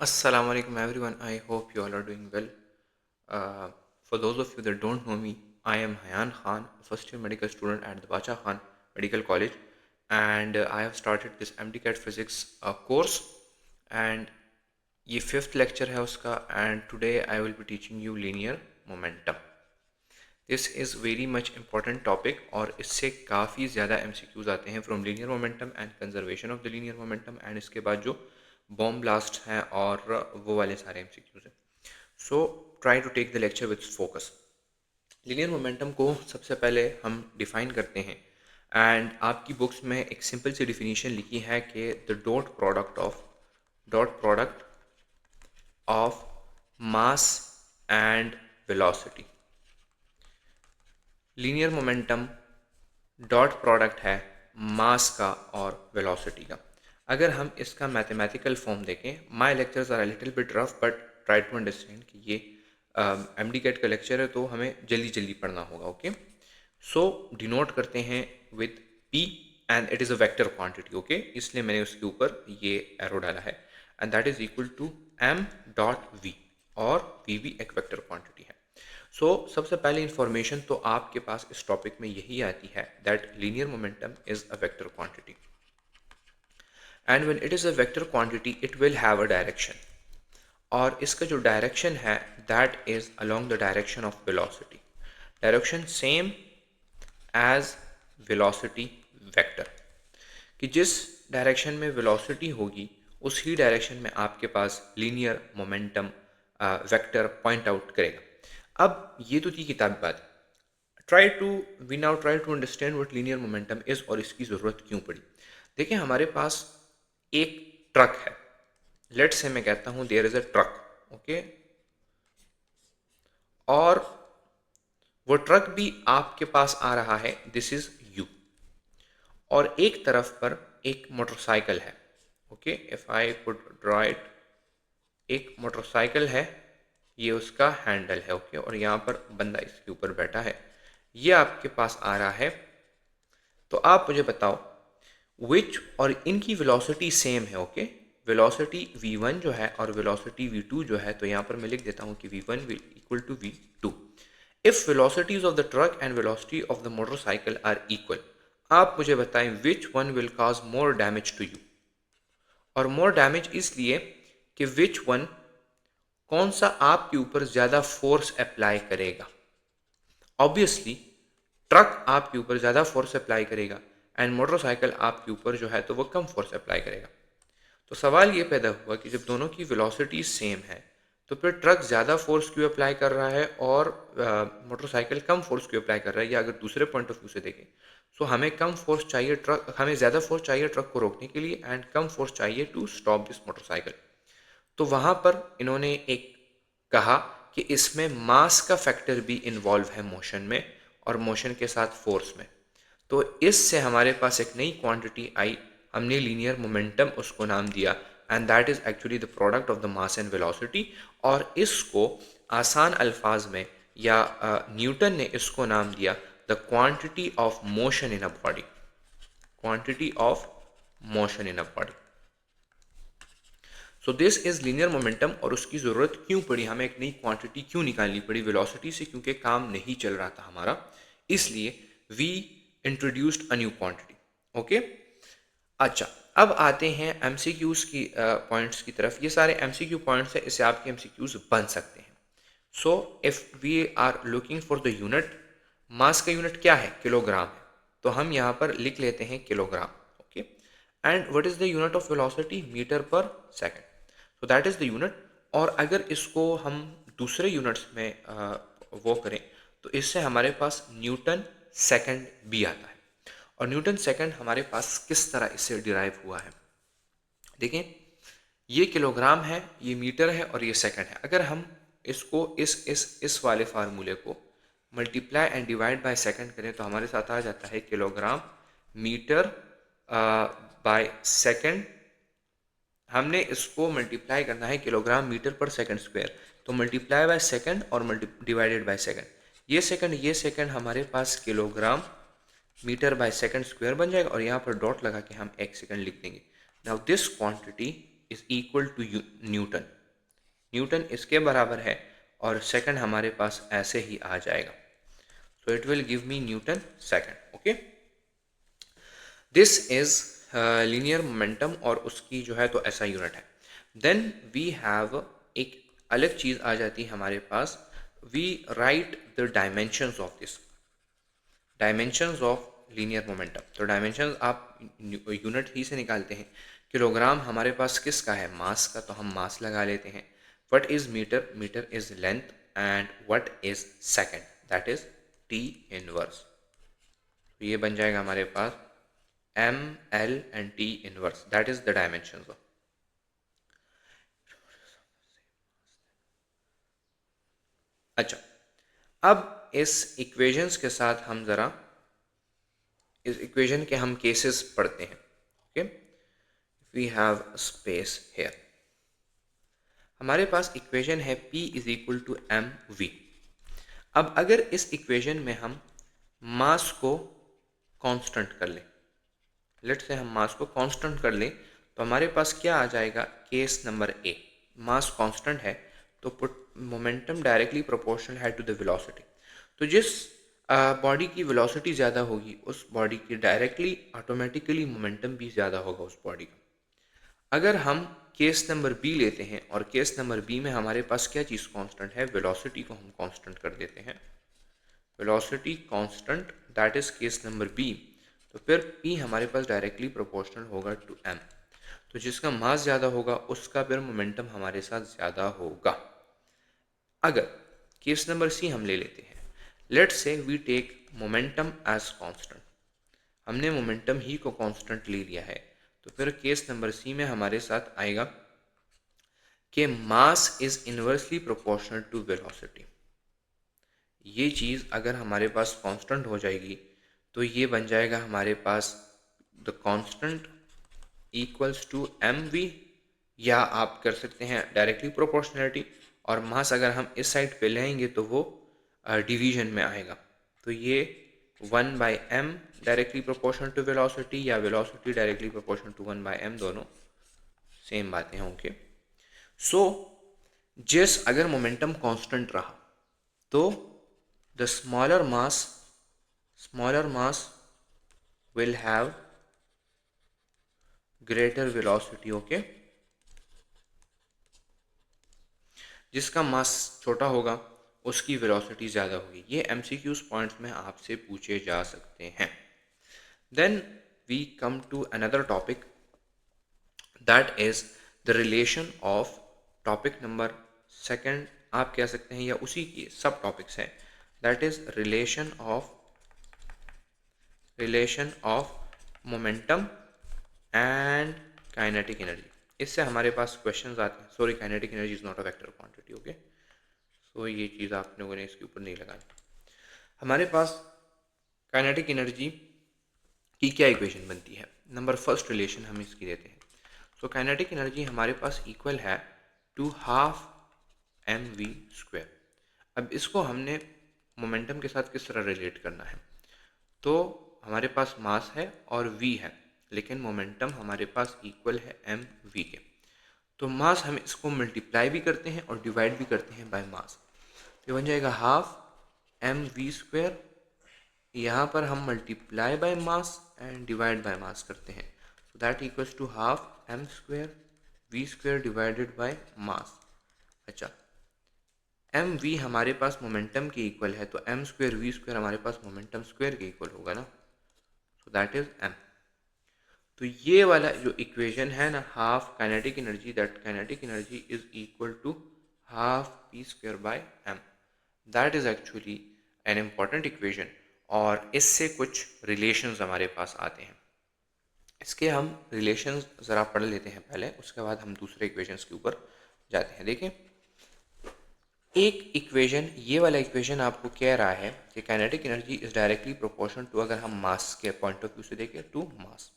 Assalamu alaikum everyone. I hope you all are doing well. For those of you that don't know me, I am Hayan Khan, first year medical student at the Bacha Khan Medical College, and I have started this MDCAT Physics course, and ये fifth lecture है उसका, and today I will be teaching you linear momentum. This is very much important topic और इससे काफ़ी ज़्यादा MCQs आते हैं from linear momentum and conservation of the linear momentum, and इसके बाद जो बॉम्ब ब्लास्ट हैं और वो वाले सारे MCQs हैं. So try to take the lecture with focus. Linear momentum को सबसे पहले हम डिफाइन करते हैं, एंड आपकी बुक्स में एक सिंपल सी डिफिनीशन लिखी है कि the dot product of mass and velocity. Linear momentum dot product है मास का और वेलोसिटी का. अगर हम इसका मैथमेटिकल फॉर्म देखें, my lectures are a little bit rough but try to understand कि ये MDCAT का लेक्चर है तो हमें जल्दी जल्दी पढ़ना होगा. ओके, सो डिनोट करते हैं with P and it is a vector quantity. Okay, इसलिए मैंने उसके ऊपर ये एरो डाला है, and that is equal to M dot V, और V भी एक वेक्टर क्वांटिटी है. सो सबसे पहले इंफॉर्मेशन तो आपके पास इस टॉपिक में यही आती है that linear momentum is a vector quantity, and when it is a vector quantity it will have a direction, और इसका जो डायरेक्शन है that is along the direction of velocity. Direction same as velocity vector, कि जिस direction में velocity होगी उसी direction में आपके पास linear momentum vector point out करेगा. अब ये तो थी किताबी बात. We now try to understand what linear momentum is और इसकी ज़रूरत क्यों पड़ी. देखिए, हमारे पास एक ट्रक है. लेट्स से मैं कहता हूँ there is a truck. Okay, और वो ट्रक भी आपके पास आ रहा है, दिस इज यू, और एक तरफ पर एक मोटरसाइकिल है. Okay, if I could write, एक मोटरसाइकिल है, ये उसका हैंडल है. ओके, और यहाँ पर बंदा इसके ऊपर बैठा है, ये आपके पास आ रहा है. तो आप मुझे बताओ विच, और इनकी वेलोसिटी सेम है. ओके, वेलोसिटी v1 जो है और वेलोसिटी v2 जो है, तो यहाँ पर मैं लिख देता हूँ कि v1 will equal to v2. If velocities of the truck and velocity of the motorcycle are equal, आप मुझे बताएं which one will cause more damage to you. और मोर डैमेज इसलिए कि विच वन, कौन सा आपके ऊपर ज़्यादा फोर्स अप्लाई करेगा. ऑब्वियसली ट्रक आपके ऊपर ज़्यादा फोर्स अप्लाई करेगा, एंड मोटरसाइकिल आपके ऊपर जो है तो वो कम फोर्स अप्लाई करेगा. तो सवाल ये पैदा हुआ कि जब दोनों की वेलोसिटी सेम है तो फिर ट्रक ज़्यादा फोर्स क्यों अप्लाई कर रहा है और मोटरसाइकिल कम फोर्स क्यों अप्लाई कर रहा है. या अगर दूसरे पॉइंट ऑफ व्यू से देखें, सो हमें ज़्यादा फोर्स चाहिए ट्रक को रोकने के लिए, एंड कम फोर्स चाहिए टू स्टॉप दिस मोटरसाइकिल. तो वहाँ पर इन्होंने एक कहा कि इसमें मास का फैक्टर भी इन्वॉल्व है मोशन में, और मोशन के साथ फोर्स में. तो इससे हमारे पास एक नई क्वांटिटी आई, हमने लीनियर मोमेंटम उसको नाम दिया, and that is actually the product of the mass and velocity. और इसको आसान अल्फाज में, या न्यूटन ने इसको नाम दिया the quantity of motion in a body. Quantity of motion in a body. So this is linear momentum. और उसकी ज़रूरत क्यों पड़ी, हमें एक नई क्वांटिटी क्यों निकालनी पड़ी वेलोसिटी से, क्योंकि काम नहीं चल रहा था हमारा, इसलिए we introduced a new quantity. Okay, अच्छा, अब आते हैं MCQs की पॉइंट्स की तरफ. ये सारे MCQ पॉइंट्स हैं, इससे आपके MCQs बन सकते हैं. So if we are looking for the unit, mass का यूनिट क्या है, किलोग्राम है, तो हम यहाँ पर लिख लेते हैं kilogram. Okay, and what is the unit of velocity, metre per second. So that is the unit. और अगर इसको हम दूसरे यूनिट्स में वो करें, तो इससे हमारे पास न्यूटन सेकंड भी आता है. और न्यूटन सेकंड हमारे पास किस तरह इससे डिराइव हुआ है, देखें, ये किलोग्राम है, ये मीटर है, और ये सेकंड है. अगर हम इसको इस वाले फार्मूले को multiply and divide by second करें, तो हमारे साथ आ जाता है किलोग्राम मीटर बाय सेकंड. हमने इसको मल्टीप्लाई करना है kilogram metre per second square, तो मल्टीप्लाई बाय सेकंड और डिवाइडेड बाय सेकंड. ये सेकंड हमारे पास kilogram metre by second square बन जाएगा, और यहाँ पर डॉट लगा के हम एक सेकंड लिख देंगे. Now this quantity is equal to newton, newton इसके बराबर है और सेकंड हमारे पास ऐसे ही आ जाएगा, सो it will give me Newton second. Okay, this is linear momentum और उसकी जो है तो ऐसा यूनिट है। देन वी हैव एक अलग चीज आ जाती है हमारे पास, we write the dimensions of this, dimensions of linear momentum. तो डायमेंशंस आप यूनिट ही से निकालते हैं, किलोग्राम हमारे पास किसका है, मास का, तो हम मास लगा लेते हैं। What is metre, metre is length, and what is second, that is T inverse. तो ये बन जाएगा हमारे पास M L and T inverse, that is the dimensions of. अच्छा, अब इस इक्वेशंस के साथ हम जरा इस इक्वेशन के हम केसेस पढ़ते हैं। Okay, we have space here, हमारे पास इक्वेशन है P is equal to M V. अब अगर इस इक्वेशन में हम मास को कांस्टेंट कर लें, लेट से हम मास को कांस्टेंट कर लें, तो हमारे पास क्या आ जाएगा, case number A, mass constant है तो पुट मोमेंटम डायरेक्टली प्रोपोर्शनल है टू द वेलोसिटी। तो जिस बॉडी की वेलोसिटी ज़्यादा होगी उस बॉडी की डायरेक्टली ऑटोमेटिकली मोमेंटम भी ज़्यादा होगा उस बॉडी का। अगर हम केस नंबर बी लेते हैं और केस नंबर बी में हमारे पास क्या चीज़ कांस्टेंट है, वेलोसिटी को हम कांस्टेंट कर देते हैं, velocity constant, that is case number B. तो फिर पी हमारे पास डायरेक्टली प्रोपोर्शनल होगा टू एम, तो जिसका मास ज़्यादा होगा उसका फिर मोमेंटम हमारे साथ ज़्यादा होगा। अगर केस नंबर सी हम ले लेते हैं, let say we take momentum as constant, हमने मोमेंटम ही को कांस्टेंट ले लिया है, तो फिर केस नंबर सी में हमारे साथ आएगा कि mass is inversely proportional to velocity. ये चीज़ अगर हमारे पास कांस्टेंट हो जाएगी तो ये बन जाएगा हमारे पास the constant equals to M V, या आप कर सकते हैं डायरेक्टली प्रोपोर्शनलिटी, और मास अगर हम इस साइड पे लेंगे तो वो डिवीजन में आएगा, तो ये 1/m directly proportional to velocity या velocity directly proportional to 1/m, दोनों सेम बातें होंगे। सो जिस अगर मोमेंटम कांस्टेंट रहा तो the smaller mass will have greater velocity. Okay, जिसका मास छोटा होगा उसकी वेलोसिटी ज़्यादा होगी। ये एमसीक्यूज पॉइंट्स में आपसे पूछे जा सकते हैं। Then we come to another topic, that is the relation of, topic number second आप कह सकते हैं या उसी की सब टॉपिक्स हैं, that is relation of momentum and kinetic energy. इससे हमारे पास क्वेश्चंस आते हैं, sorry kinetic energy is not a vector quantity. Okay, so ये चीज़ आप लोगों ने इसके ऊपर नहीं लगानी। हमारे पास काइनेटिक एनर्जी की क्या इक्वेशन बनती है, नंबर फर्स्ट रिलेशन हम इसकी देते हैं। सो काइनेटिक एनर्जी हमारे पास इक्वल है to half M V square. अब इसको हमने मोमेंटम के साथ किस तरह रिलेट करना है, तो हमारे पास मास है और v है, लेकिन मोमेंटम हमारे पास इक्वल है एम वी के, तो मास हम इसको मल्टीप्लाई भी करते हैं और डिवाइड भी करते हैं बाय मास, तो बन जाएगा हाफ एम वी स्क्वायर, यहाँ पर हम multiply by mass and divide by mass करते हैं, so that equals to half M square V square divided by mass. अच्छा, एम वी हमारे पास मोमेंटम के इक्वल है, तो एम स्क्वायर वी स्क्वायर हमारे पास मोमेंटम स्क्वायर के इक्वल होगा ना, सो दैट इज एम। तो ये वाला जो इक्वेशन है ना, half kinetic energy, that kinetic energy is equal to half P square by M, that is actually an important equation, और इससे कुछ रिलेशंस हमारे पास आते हैं। इसके हम रिलेशंस ज़रा पढ़ लेते हैं पहले, उसके बाद हम दूसरे इक्वेशंस के ऊपर जाते हैं। देखें, एक इक्वेशन, ये वाला इक्वेशन आपको कह रहा है कि kinetic energy is directly proportional to, अगर हम मास के पॉइंट ऑफ व्यू से देखें, टू मास,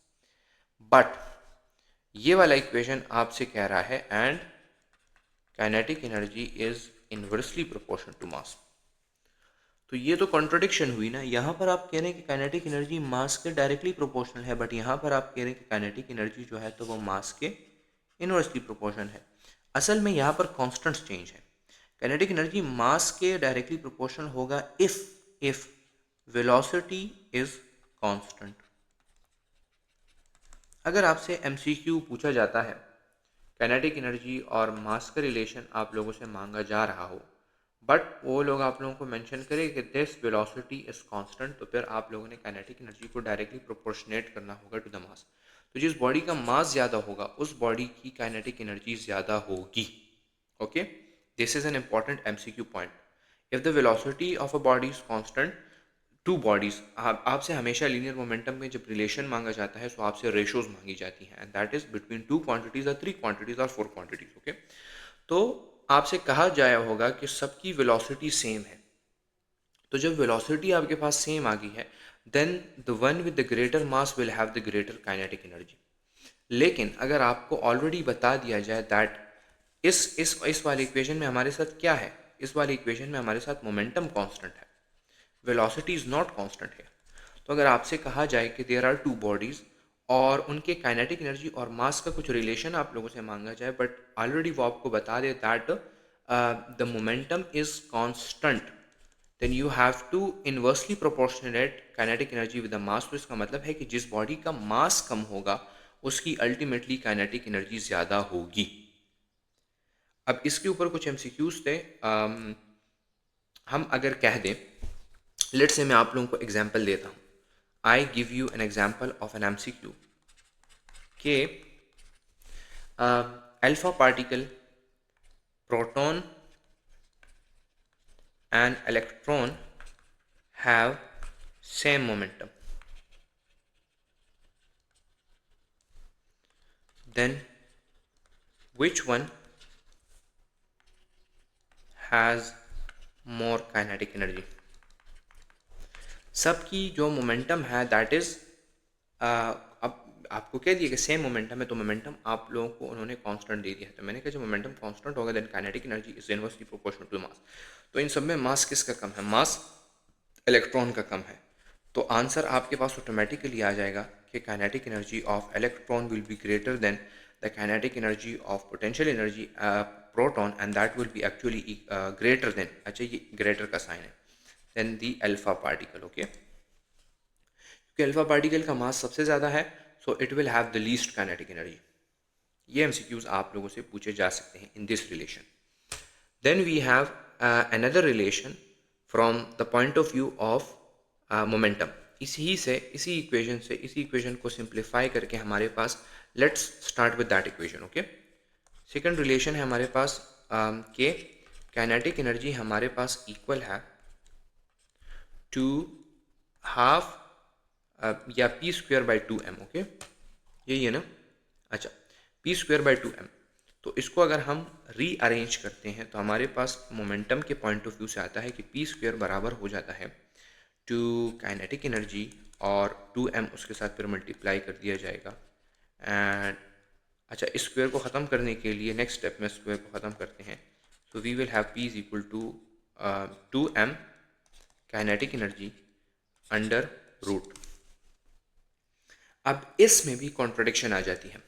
बट ये वाला इक्वेशन आपसे कह रहा है and kinetic energy is inversely proportional to mass. तो ये तो कॉन्ट्रडिक्शन हुई ना, यहाँ पर आप कह रहे हैं कि काइनेटिक एनर्जी मास के डायरेक्टली प्रोपोर्शनल है, बट यहाँ पर आप कह रहे हैं कि काइनेटिक एनर्जी जो है तो वो मास के इनवर्सली प्रोपोर्शन है। असल में यहाँ पर कांस्टेंट चेंज है। काइनेटिक एनर्जी मास के डायरेक्टली प्रोपोर्शनल होगा इफ वेलोसिटी इज कांस्टेंट। अगर आपसे एमसीक्यू पूछा जाता है, काइनेटिक एनर्जी और मास का रिलेशन आप लोगों से मांगा जा रहा हो, बट वो लोग आप लोगों को मेंशन करें कि दिस वेलोसिटी इज कांस्टेंट, तो फिर आप लोगों ने काइनेटिक एनर्जी को डायरेक्टली प्रोपोर्शनेट करना होगा टू द मास। तो जिस बॉडी का मास ज़्यादा होगा उस बॉडी की काइनेटिक एनर्जी ज़्यादा होगी। Okay, this is an important MCQ point. If the velocity of a body is constant, two bodies, आपसे हमेशा लीनियर मोमेंटम में जब रिलेशन मांगा जाता है तो आपसे रेशोज मांगी जाती हैं, and that is between two quantities और थ्री क्वांटिटीज और फोर क्वांटिटीज। ओके, तो आपसे कहा जाया होगा कि सबकी वेलोसिटी सेम है। तो जब वेलोसिटी आपके पास सेम आ गई है, then the one with the greater mass will have the greater kinetic energy. लेकिन अगर आपको ऑलरेडी बता दिया जाए दैट इस वाली इक्वेशन में हमारे साथ क्या है, इस वाली इक्वेशन में हमारे साथ मोमेंटम कांस्टेंट है, वेलोसिटी इज नॉट कांस्टेंट है। तो अगर आपसे कहा जाए कि देयर आर टू बॉडीज और उनके काइनेटिक एनर्जी और मास का कुछ रिलेशन आप लोगों से मांगा जाए, बट ऑलरेडी वो आपको बता दे that the momentum is constant, then you have to inversely proportionate kinetic energy with the mass. तो इसका मतलब है कि जिस बॉडी का मास कम होगा उसकी अल्टीमेटली काइनेटिक एनर्जी ज़्यादा होगी। अब इसके ऊपर कुछ एमसीक्यूज थे। हम अगर कह दें, लेट्स से मैं आप लोगों को एग्जांपल देता हूँ। I give you an example of an MCQ के alpha particle, proton and electron have same momentum, then which one has more kinetic energy? सबकी जो मोमेंटम है दैट इज, अब आपको कह दिया कि सेम मोमेंटम है, तो मोमेंटम आप लोगों को उन्होंने कांस्टेंट दे दिया है। तो मैंने कहा जब मोमेंटम कांस्टेंट होगा then kinetic energy is inversely proportional to mass. तो इन सब में मास किसका कम है? मास इलेक्ट्रॉन का कम है। तो आंसर आपके पास ऑटोमेटिकली आ जाएगा कि kinetic energy of electron will be greater than the kinetic energy of potential energy proton, and that will be actually greater than, अच्छा ये ग्रेटर का साइन है, then the alpha particle. Okay, क्योंकि alpha particle का mass सबसे ज़्यादा है, so it will have the least kinetic energy. ये एमसीक्यूज आप लोगों से पूछे जा सकते हैं in this relation. Then we have another relation from the point of view of momentum. इसी इक्वेशन को सिंप्लीफाई करके हमारे पास, let's start with that equation. Okay, second relation है हमारे पास के काइनेटिक एनर्जी हमारे पास इक्वल है टू हाफ या पी स्क्वायर बाई 2m। ओके, यही है ना? अच्छा, पी स्क्वायर बाई 2m। तो इसको अगर हम रीअरेंज करते हैं तो हमारे पास मोमेंटम के पॉइंट ऑफ व्यू से आता है कि पी स्क्वायर बराबर हो जाता है टू काइनेटिक एनर्जी और 2m उसके साथ फिर मल्टीप्लाई कर दिया जाएगा। एंड अच्छा, इस स्क्वायर को ख़त्म करने के लिए नेक्स्ट स्टेप में स्क्वायर को ख़त्म करते हैं। So we will have P is equal to 2m kinetic energy under root. अब इसमें भी कॉन्ट्रडिक्शन आ जाती है।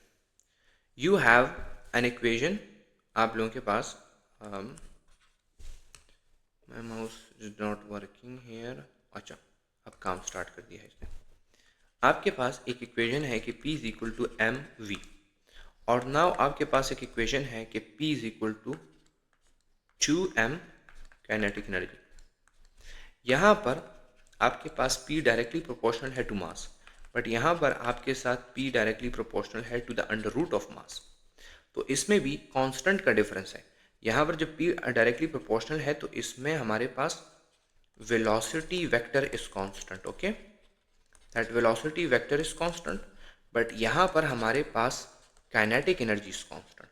यू हैव एन इक्वेशन, आप लोगों के पास, my mouse is not working here. अच्छा, अब काम स्टार्ट कर दिया है इसने। आपके पास एक इक्वेशन है कि P is equal to M V, और नाउ आपके पास एक इक्वेशन है कि P is equal to 2m kinetic energy. यहाँ पर आपके पास P डायरेक्टली प्रोपोर्शनल है टू मास, बट यहाँ पर आपके साथ P डायरेक्टली प्रोपोर्शनल है to the under root of mass. तो इसमें भी कांस्टेंट का डिफरेंस है। यहाँ पर जब P डायरेक्टली प्रोपोर्शनल है तो इसमें हमारे पास velocity vector is constant. Okay, that velocity vector is constant, but यहाँ पर हमारे पास काइनेटिक एनर्जी इज कांस्टेंट।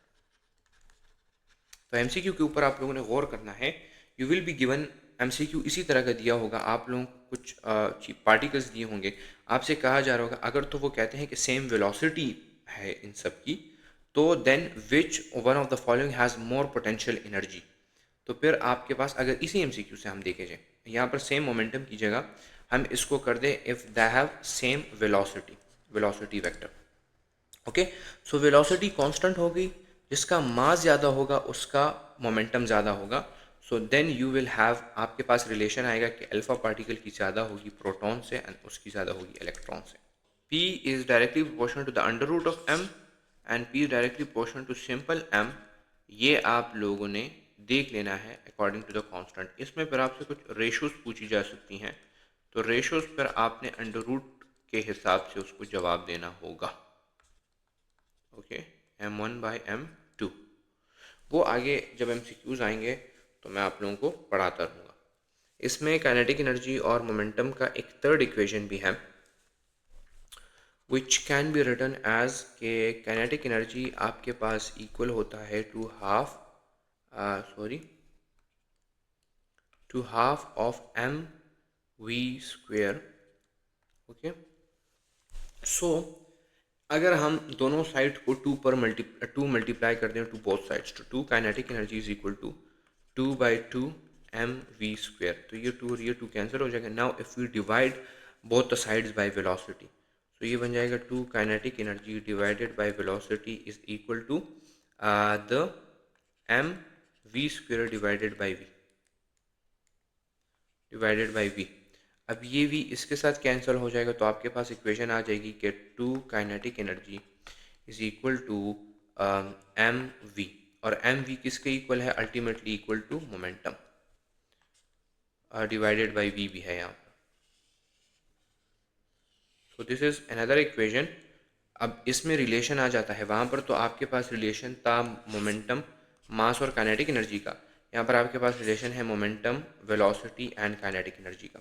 तो एमसीक्यू के ऊपर आप लोगों ने गौर करना है। You will be given MCQ इसी तरह का दिया होगा, आप लोगों को कुछ पार्टिकल्स दिए होंगे, आपसे कहा जा रहा होगा अगर तो वो कहते हैं कि सेम वेलोसिटी है इन सब की, तो then which one of the following has more potential energy. तो फिर आपके पास अगर इसी एमसीक्यू से हम देखें जाए, यहाँ पर सेम मोमेंटम की जगह हम इसको कर दें if they have same velocity vector. Okay, so velocity constant होगी, जिसका मास ज़्यादा होगा उसका मोमेंटम ज़्यादा होगा। So then you will have, आपके पास रिलेशन आएगा कि अल्फा पार्टिकल की ज़्यादा होगी प्रोटॉन से एंड उसकी ज़्यादा होगी इलेक्ट्रॉन से। P is directly proportional to the under root of m and P is directly proportional to simple m। ये आप लोगों ने देख लेना है अकॉर्डिंग टू द कांस्टेंट। इसमें फिर आपसे कुछ रेशोज पूछी जा सकती हैं, तो रेशोज पर आपने अंडर रूट के हिसाब से उसको जवाब देना होगा। ओके, m1/m2 वो आगे जब MCQs आएंगे तो मैं आप लोगों को पढ़ाता रहूँगा। इसमें काइनेटिक एनर्जी और मोमेंटम का एक थर्ड इक्वेशन भी है which can be written as के काइनेटिक एनर्जी आपके पास इक्वल होता है to half of mv²। Okay, so अगर हम दोनों साइड को टू मल्टीप्लाई कर दें टू बोथ साइड्स, तो two kinetic energy is equal to 2/2 mv²। तो ये टू कैंसिल हो जाएगा। Now if we divide both the sides by velocity, तो ये बन जाएगा 2 kinetic energy divided by velocity is equal to the mv² divided by v। अब ये v इसके साथ कैंसिल हो जाएगा, तो आपके पास इक्वेशन आ जाएगी कि 2 kinetic energy is equal to mv, और mv किसके इक्वल है, ultimately equal to momentum divided by v भी है यहाँ पर। So this is another equation. अब इसमें रिलेशन आ जाता है, वहाँ पर तो आपके पास रिलेशन था मोमेंटम, मास और काइनेटिक एनर्जी का। यहाँ पर आपके पास रिलेशन है momentum, velocity and kinetic energy का।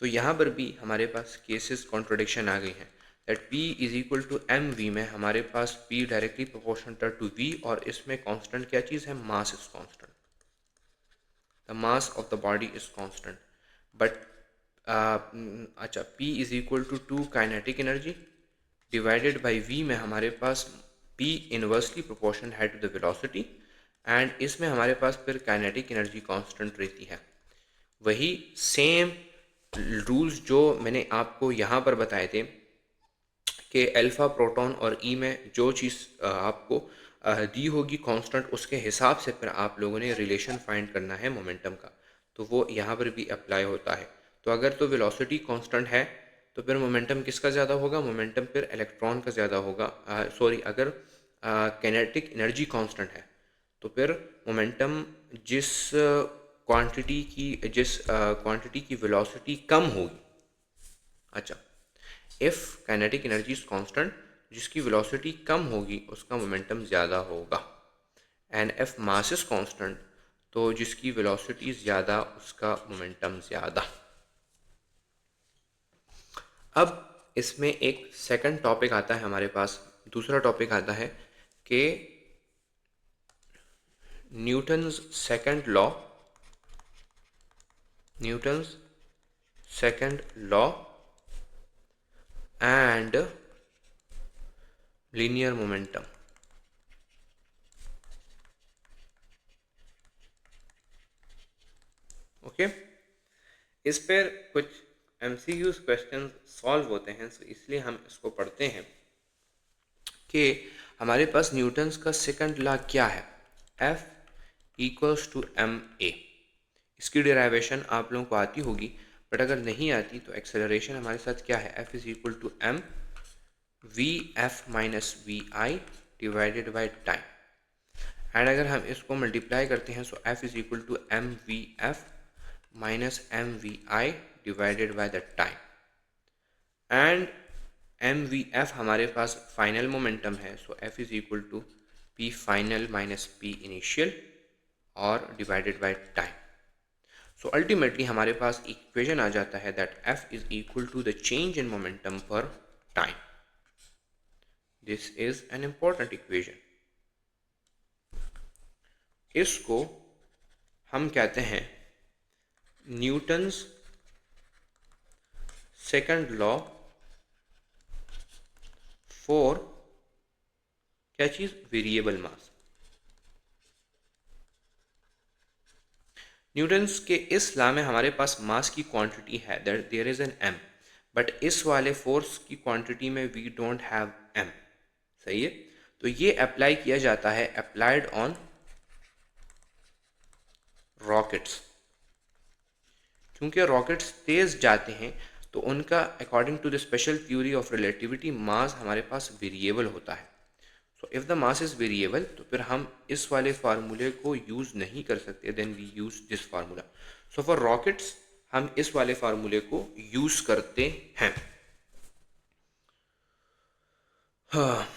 तो यहाँ पर भी हमारे पास केसेस कॉन्ट्रोडिक्शन आ गई हैं that P is equal to mv में हमारे पास P directly proportional to v, और इसमें कांस्टेंट क्या चीज़ है, mass is constant, the mass of the body is constant. But अच्छा, P is equal to 2 kinetic energy divided by v में हमारे पास P इनवर्सली प्रोपोर्शनल है टू द वेलोसिटी, एंड इसमें हमारे पास फिर काइनेटिक एनर्जी कांस्टेंट रहती है। वही सेम रूल्स जो मैंने आपको यहाँ पर बताए थे कि अल्फ़ा, प्रोटॉन और ई में जो चीज़ आपको दी होगी कांस्टेंट, उसके हिसाब से फिर आप लोगों ने रिलेशन फाइंड करना है मोमेंटम का, तो वो यहाँ पर भी अप्लाई होता है। तो अगर तो वेलोसिटी कांस्टेंट है तो फिर मोमेंटम किसका ज़्यादा होगा, मोमेंटम फिर इलेक्ट्रॉन का ज़्यादा होगा। अगर काइनेटिक एनर्जी कांस्टेंट है तो फिर मोमेंटम जिस क्वांटिटी की वेलोसिटी कम होगी, अच्छा, if kinetic energy is constant, जिसकी वेलोसिटी कम होगी उसका मोमेंटम ज़्यादा होगा, and if mass is constant, तो जिसकी वेलोसिटी ज़्यादा उसका मोमेंटम ज़्यादा। अब इसमें एक सेकंड टॉपिक आता है हमारे पास, दूसरा टॉपिक आता है कि Newton's second law and linear momentum. Okay, इस पर कुछ MCQs क्वेश्चन सॉल्व होते हैं, इसलिए हम इसको पढ़ते हैं कि हमारे पास न्यूटन्स का सेकंड लॉ क्या है, F इक्वल्स टू ma। इसकी डेरिवेशन आप लोगों को आती होगी, बट अगर नहीं आती तो एक्सेलरेशन हमारे साथ क्या है, F is equal to m vf minus vi divided by time, and अगर हम इसको मल्टीप्लाई करते हैं तो F is equal to m vf minus m vi divided by the time, and mvf हमारे पास फाइनल मोमेंटम है, so F is equal to p final minus p initial और divided by time. So ultimately हमारे पास equation आ जाता है that F is equal to the change in momentum पर time. This is an important equation. इसको हम कहते हैं न्यूटन्स सेकंड लॉ फॉर क्या चीज, वेरिएबल मास। न्यूटन्स के इस लॉ में हमारे पास मास की क्वांटिटी है that there is an m, but इस वाले फोर्स की क्वांटिटी में वी डोंट हैव m। सही है। तो ये अप्लाई किया जाता है, अप्लाइड ऑन रॉकेट्स। क्योंकि रॉकेट्स तेज जाते हैं तो उनका according to the special theory of relativity mass हमारे पास वेरिएबल होता है। So if the mass is variable तो फिर हम इस वाले फार्मूले को यूज़ नहीं कर सकते, then we use this formula. So for rockets हम इस वाले फार्मूले को यूज़ करते हैं। हाँ,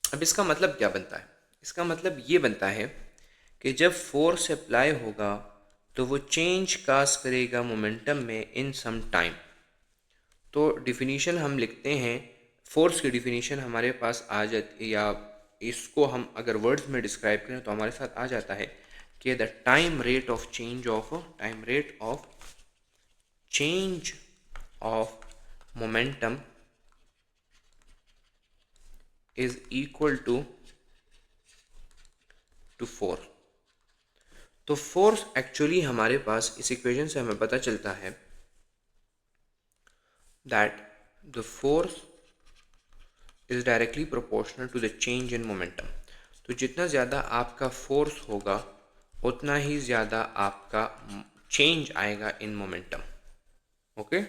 अब इसका मतलब क्या बनता है? इसका मतलब ये बनता है कि जब फोर्स अप्लाई होगा तो वो चेंज काज करेगा मोमेंटम में इन सम टाइम। तो डिफिनीशन हम लिखते हैं, फोर्स की डिफिनीशन हमारे पास आ जाती, या इसको हम अगर वर्ड्स में डिस्क्राइब करें तो हमारे साथ आ जाता है कि the time rate of change of momentum is equal to force. तो फोर्स एक्चुअली हमारे पास इस इक्वेशन से हमें पता चलता है that the force is directly proportional to the change in momentum. तो जितना ज़्यादा आपका फोर्स होगा उतना ही ज़्यादा आपका चेंज आएगा इन मोमेंटम। ओके,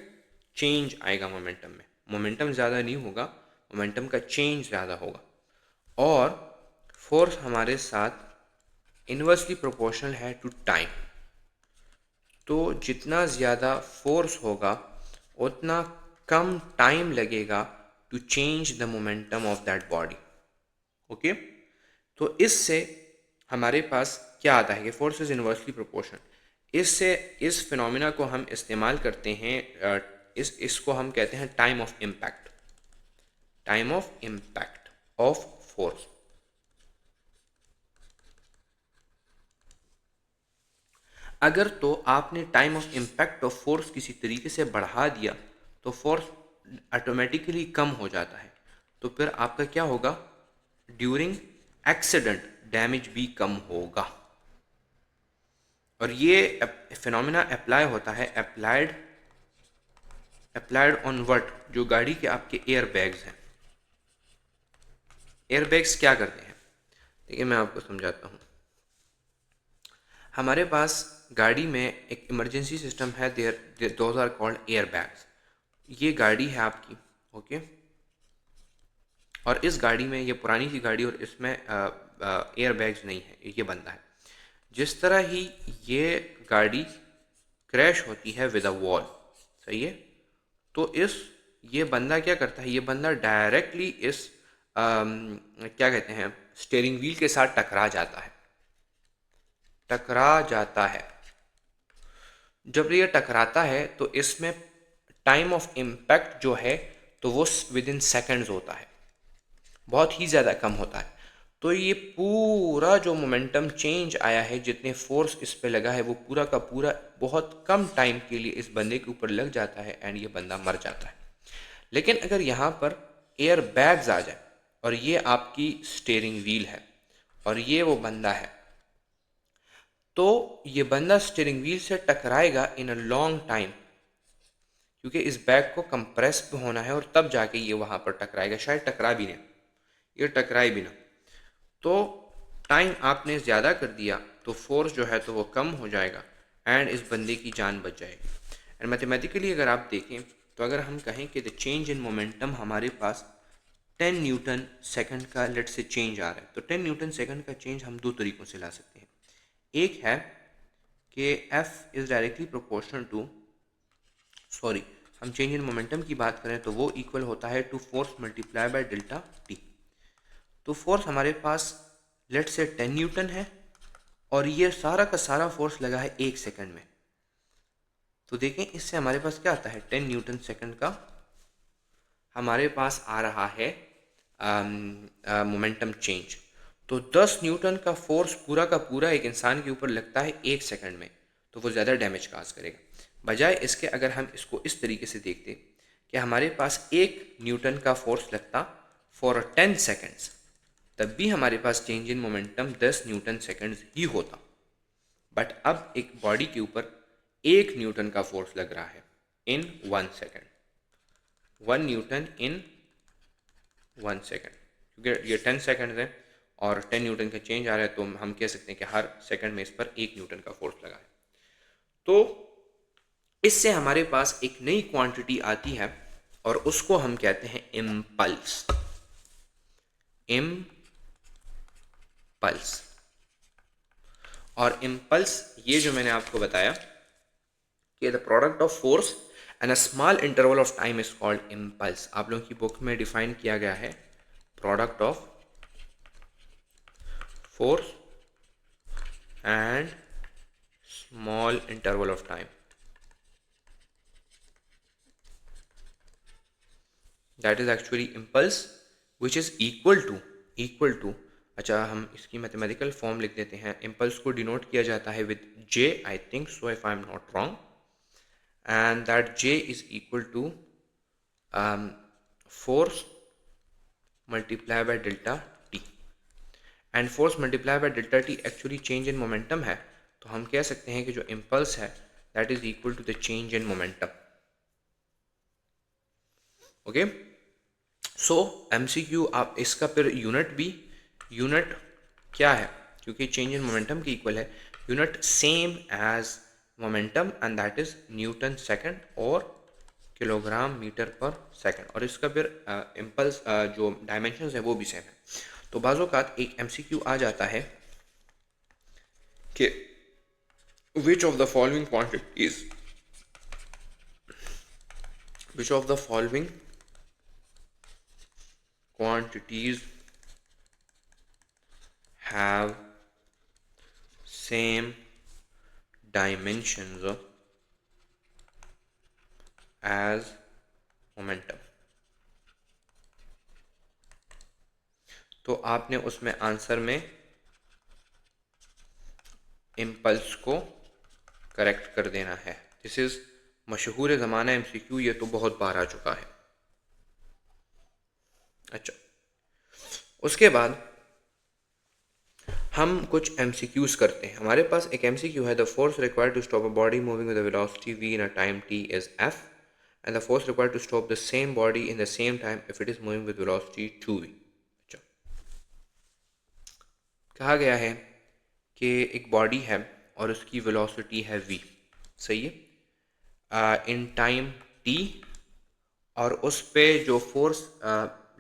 चेंज आएगा मोमेंटम में। मोमेंटम ज़्यादा नहीं होगा, मोमेंटम का चेंज ज़्यादा होगा। और फोर्स हमारे साथ इन्वर्सली प्रोपोर्शनल है टू टाइम। तो जितना ज़्यादा फोर्स होगा उतना कम टाइम लगेगा to change the momentum of that body. Okay, तो इससे हमारे पास क्या आता है कि फोर्स इज इन्वर्सली प्रोपोर्शनल। इससे इस फिनोमिना को हम इस्तेमाल करते हैं, इसको हम कहते हैं time of impact, time of impact of force. अगर तो आपने time of impact of force किसी तरीके से बढ़ा दिया तो फोर्स ऑटोमेटिकली कम हो जाता है। तो फिर आपका क्या होगा, ड्यूरिंग एक्सीडेंट डैमेज भी कम होगा। और ये फिनोमिना अप्लाई होता है, अप्लाइड ऑन व्हाट, जो गाड़ी के आपके एयर बैग्स हैं। एयर बैग्स क्या करते हैं, देखिए मैं आपको समझाता हूँ। हमारे पास गाड़ी में एक इमरजेंसी सिस्टम है, there those are called air bags. ये गाड़ी है आपकी, ओके, और इस गाड़ी में, ये पुरानी सी गाड़ी और इसमें एयर बैग्स नहीं है, ये बंदा है। जिस तरह ही ये गाड़ी क्रैश होती है विद अ वॉल, सही है, तो ये बंदा क्या करता है, ये बंदा डायरेक्टली इस क्या कहते हैं, स्टीयरिंग व्हील के साथ टकरा जाता है। जब ये टकराता है तो इसमें टाइम ऑफ इम्पैक्ट जो है तो वो विद इन सेकेंड्स होता है, बहुत ही ज़्यादा कम होता है। तो ये पूरा जो मोमेंटम चेंज आया है, जितने फोर्स इस पे लगा है, वो पूरा का पूरा बहुत कम टाइम के लिए इस बंदे के ऊपर लग जाता है एंड ये बंदा मर जाता है। लेकिन अगर यहाँ पर एयर बैग्स आ जाए और ये आपकी स्टीयरिंग व्हील है और ये वो बंदा है, तो ये बंदा स्टीयरिंग व्हील से टकराएगा इन अ लॉन्ग टाइम, क्योंकि इस बैग को कंप्रेस होना है और तब जाके ये वहाँ पर टकराएगा। शायद टकरा भी नहीं, ये टकराए भी ना, तो टाइम आपने ज़्यादा कर दिया तो फोर्स जो है तो वो कम हो जाएगा एंड इस बंदे की जान बच जाएगी। एंड मैथमेटिकली अगर आप देखें तो अगर हम कहें कि द चेंज इन मोमेंटम हमारे पास 10 न्यूटन सेकंड का लेट से चेंज आ रहा है, तो 10 न्यूटन सेकंड का चेंज हम दो तरीक़ों से ला सकते हैं। एक है कि F is directly proportional to, sorry, हम चेंज इन मोमेंटम की बात करें तो वो इक्वल होता है to force multiply by delta T. तो फोर्स हमारे पास लेट से 10 न्यूटन है और ये सारा का सारा फोर्स लगा है 1 सेकंड में। तो देखें इससे हमारे पास क्या आता है, 10 न्यूटन सेकंड का हमारे पास आ रहा है मोमेंटम चेंज। तो 10 न्यूटन का फोर्स पूरा का पूरा एक इंसान के ऊपर लगता है 1 सेकंड में, तो वो ज़्यादा डैमेज काज करेगा। बजाय इसके अगर हम इसको इस तरीके से देखते कि हमारे पास 1 न्यूटन का फोर्स लगता फॉर 10 सेकेंड्स, तब भी हमारे पास change in momentum 10 newton seconds ही होता। बट अब एक बॉडी के ऊपर 1 न्यूटन का फोर्स लग रहा है इन 1 सेकेंड, 1 न्यूटन इन 1 सेकेंड, क्योंकि ये 10 सेकेंड है और 10 न्यूटन का चेंज आ रहा है, तो हम कह सकते हैं कि हर सेकेंड में इस पर 1 न्यूटन का फोर्स लगा है। तो इससे हमारे पास एक नई क्वांटिटी आती है और उसको हम कहते हैं इम्पल्स। इम्पल्स और इम्पल्स ये जो मैंने आपको बताया कि the product of force and a small interval of time is called impulse. आप लोगों की बुक में डिफाइन किया गया है product of force and small interval of time, that is actually impulse which is equal to अच्छा, हम इसकी मैथमेटिकल फॉर्म लिख देते हैं। इम्पल्स को डिनोट किया जाता है with J, I think so if I am not wrong, and that J is equal to force multiplied by delta T, and force multiplied by delta T actually change in momentum है। तो हम कह सकते हैं कि जो impulse है that is equal to the change in momentum। Okay, so MCQ आप इसका फिर यूनिट क्या है, क्योंकि चेंज इन मोमेंटम के इक्वल है, unit same as momentum and that is newton second और किलोग्राम मीटर पर सेकंड, और इसका फिर इम्पल्स जो डायमेंशंस है वो भी सेम है। तो बाज़ औक़ात एक MCQ आ जाता है कि which of the following quantities have same dimensions as momentum। तो आपने उसमें आंसर में इम्पल्स को करेक्ट कर देना है। दिस इज मशहूर ज़माना MCQ, ये तो बहुत बार आ चुका है। अच्छा, उसके बाद हम कुछ MCQs करते हैं। हमारे पास एक MCQ है, the force required to stop a body moving with the velocity v in a time t is f, and the force required to stop the same body in the same time if it is moving with velocity 2v। अच्छा, कहा गया है कि एक body है और उसकी velocity है v, सही है, इन टाइम t, और उस पे जो फोर्स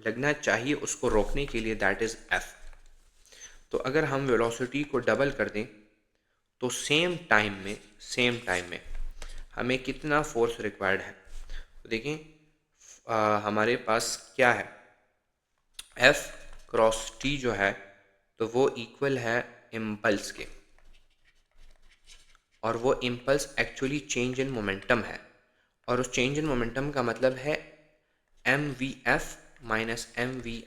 लगना चाहिए उसको रोकने के लिए दैट इज f। तो अगर हम वेलोसिटी को डबल कर दें तो सेम टाइम में हमें कितना फोर्स रिक्वायर्ड है। तो देखें हमारे पास क्या है, F क्रॉस T जो है तो वो इक्वल है इम्पल्स के, और वो impulse actually change in momentum है, और उस चेंज इन मोमेंटम का मतलब है mvf माइनस mvi,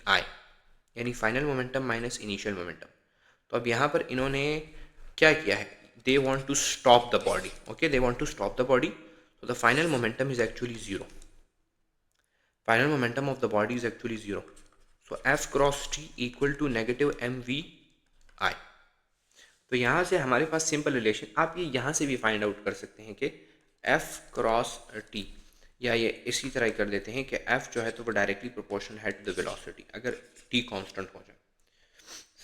यानी final momentum minus initial momentum. तो अब यहाँ पर इन्होंने क्या किया है, they want to stop the body, okay, they want to stop the body, तो the final momentum is actually zero, final momentum of the body is actually zero. So F cross T equal to negative mvi। तो यहाँ से हमारे पास simple relation, आप ये यहाँ से भी फाइंड आउट कर सकते हैं कि F क्रॉस T, या ये इसी तरह कर देते हैं कि F जो है तो वो डायरेक्टली प्रोपोर्शनल है टू द वेलोसिटी अगर T कांस्टेंट हो जाए,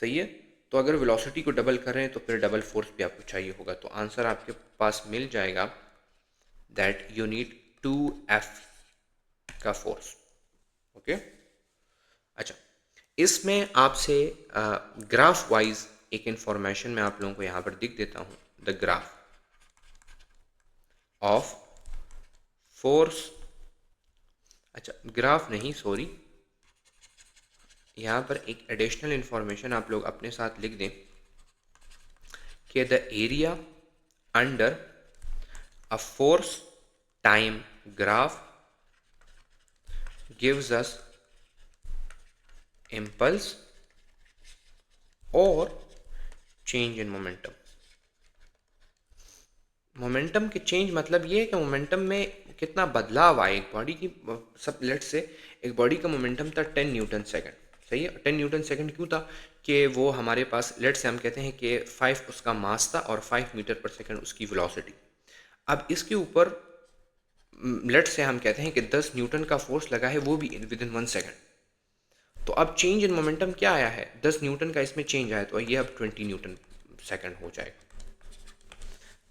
सही है। तो अगर वेलोसिटी को डबल कर रहे हैं तो फिर डबल फोर्स भी आपको चाहिए होगा, तो आंसर आपके पास मिल जाएगा दैट यू नीड 2F का फोर्स, ओके। अच्छा, इसमें आपसे ग्राफ वाइज एक इंफॉर्मेशन मैं आप लोगों को यहाँ पर दिख देता हूँ, द ग्राफ ऑफ फोर्स, अच्छा ग्राफ नहीं सॉरी, यहाँ पर एक एडिशनल इंफॉर्मेशन आप लोग अपने साथ लिख दें कि the area under a force time graph gives us impulse और चेंज इन मोमेंटम। मोमेंटम के चेंज मतलब ये है कि मोमेंटम में कितना बदलाव आया एक बॉडी की, सब लेट से एक बॉडी का मोमेंटम था 10 न्यूटन सेकंड, सही है। 10 न्यूटन सेकंड क्यों था कि वो हमारे पास लेट से हम कहते हैं कि 5 उसका मास था और 5 मीटर पर सेकंड उसकी वेलोसिटी। अब इसके ऊपर लेट से हम कहते हैं कि 10 न्यूटन का फोर्स लगा है, वो भी विद इन 1 सेकंड। तो अब चेंज इन मोमेंटम क्या आया है, 10 न्यूटन का इसमें चेंज आया, तो ये अब 20 न्यूटन सेकंड हो जाएगा।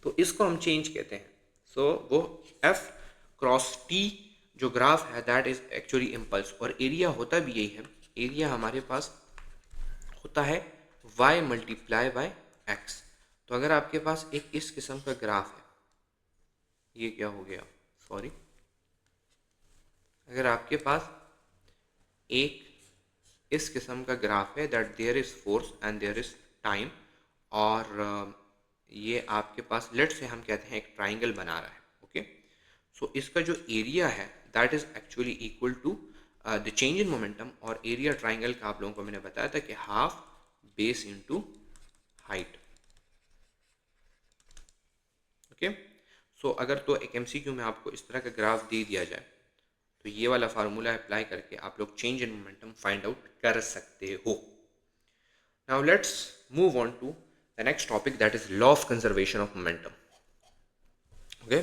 तो इसको हम चेंज कहते हैं। सो वो एफ क्रॉस टी जो ग्राफ है दैट इज एक्चुअली इम्पल्स, और एरिया होता भी यही है। एरिया हमारे पास होता है y मल्टीप्लाई बाय एक्स। तो अगर आपके पास एक इस किस्म का ग्राफ है, ये क्या हो गया, सॉरी, अगर आपके पास एक इस किस्म का ग्राफ है that there is force and there is time, और ये आपके पास लेट से हम कहते हैं एक ट्राइंगल बना रहा है, ओके। सो इसका जो एरिया है that is actually equal to the change in momentum, और एरिया ट्राइंगल का आप लोगों को मैंने बताया था कि half base into height, okay. So अगर तो एक एमसीक्यू में आपको इस तरह का ग्राफ दे दिया जाए तो ये वाला फार्मूला अप्लाई करके आप लोग change in momentum find out कर सकते हो। Now let's move on to the next topic that is law of conservation of momentum, okay.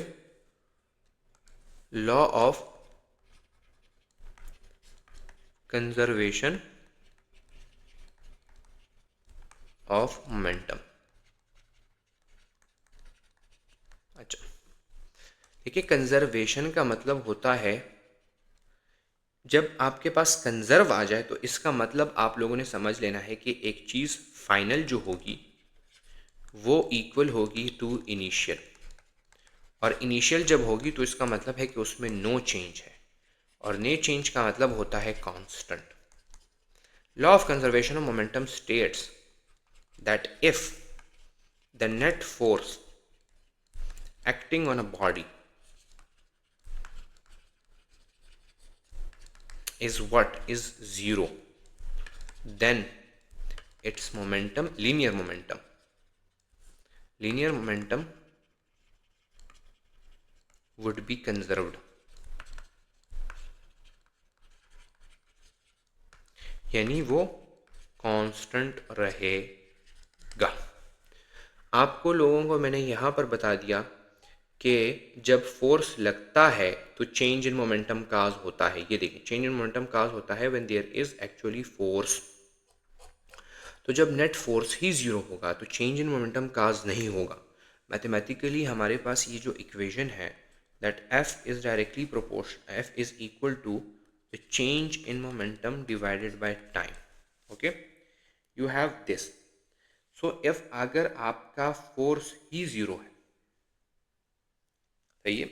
Law of conservation of momentum. अच्छा, देखिए, कंजर्वेशन का मतलब होता है जब आपके पास कंजर्व आ जाए तो इसका मतलब आप लोगों ने समझ लेना है कि एक चीज़ फाइनल जो होगी वो इक्वल होगी टू इनिशियल, और इनिशियल जब होगी तो इसका मतलब है कि उसमें नो चेंज है, और नो चेंज का मतलब होता है constant. Law of conservation of momentum states that if the net force acting on a body is what is zero, then its momentum, linear momentum would be conserved, यानी वो constant रहेगा। आपको लोगों को मैंने यहाँ पर बता दिया कि जब फोर्स लगता है तो चेंज इन मोमेंटम काज होता है। ये देखिए, चेंज इन मोमेंटम काज होता है when there is actually force. तो जब नेट फोर्स ही जीरो होगा तो चेंज इन मोमेंटम काज नहीं होगा। मैथमेटिकली हमारे पास ये जो इक्वेशन है that F is directly proportion, F is equal to the change in momentum divided by time, okay. You have this. So if अगर आपका फोर्स ही जीरो है, सही है,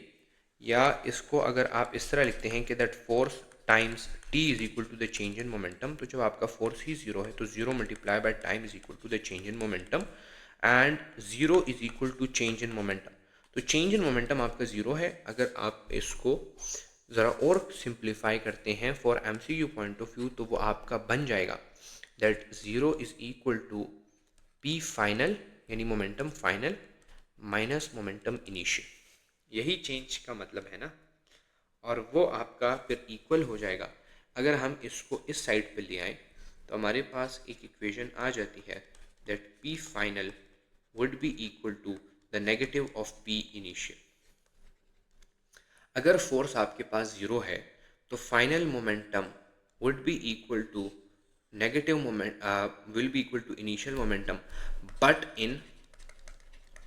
या इसको अगर आप इस तरह लिखते हैं कि that force times T is equal to the change in momentum, तो जब आपका फोर्स ही जीरो है तो zero multiply by time is equal to the change in momentum, and zero is equal to change in momentum. तो change in momentum आपका zero है। अगर आप इसको ज़रा और सिंप्लीफाई करते हैं for MCQ point of view, तो वो आपका बन जाएगा that zero is equal to P final, यानी momentum final minus momentum initial. यही चेंज का मतलब है ना, और वो आपका फिर इक्वल हो जाएगा। अगर हम इसको इस साइड पे ले आए तो हमारे पास एक इक्वेशन आ जाती है that P final would be equal to the negative of P initial. अगर फोर्स आपके पास जीरो है तो final momentum would be equal to negative moment, will be equal to initial momentum but in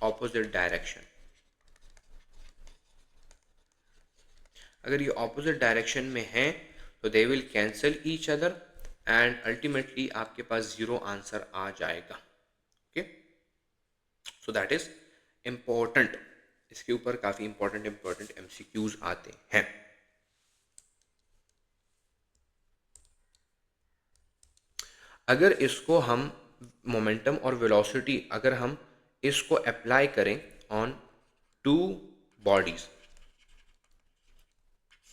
opposite direction. अगर ये opposite direction में है तो they will cancel each other and ultimately आपके पास जीरो आंसर आ जाएगा, okay. So that is important. इसके ऊपर काफ़ी इंपॉर्टेंट एमसीक्यूज आते हैं। अगर इसको हम मोमेंटम और वेलोसिटी, अगर हम इसको अप्लाई करें ऑन टू बॉडीज,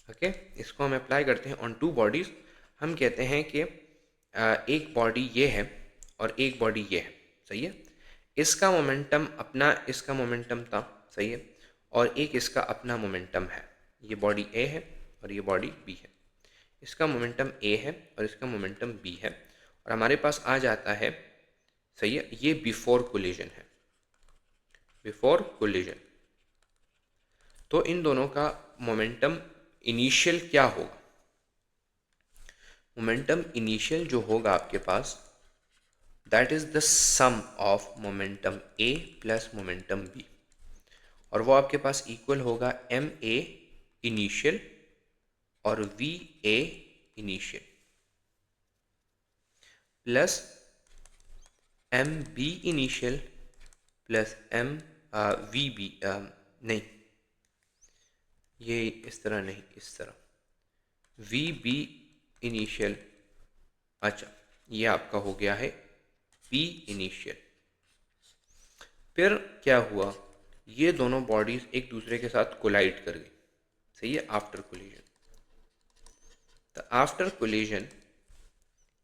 ओके, इसको हम अप्लाई करते हैं ऑन टू बॉडीज। हम कहते हैं कि एक बॉडी ये है और एक बॉडी ये है, सही है। इसका मोमेंटम अपना, इसका मोमेंटम था, सही है, और एक इसका अपना मोमेंटम है। ये बॉडी ए है और ये बॉडी बी है, इसका मोमेंटम ए है और इसका मोमेंटम बी है, और हमारे पास आ जाता है, सही है, ये बिफोर कोलिजन है, बिफोर कोलिजन। तो इन दोनों का मोमेंटम इनिशियल क्या होगा? मोमेंटम इनिशियल जो होगा आपके पास, that is the sum of momentum A plus momentum B, और वो आपके पास इक्वल होगा एम ए इनिशियल और V A initial plus M B initial plus M V B, नहीं, ये इस तरह नहीं, इस तरह वी बी इनिशियल। अच्छा, ये आपका हो गया है पी इनिशियल। फिर क्या हुआ, ये दोनों बॉडीज एक दूसरे के साथ कोलाइड कर गई, सही है, आफ्टर कोलिजन। तो आफ्टर कोलिजन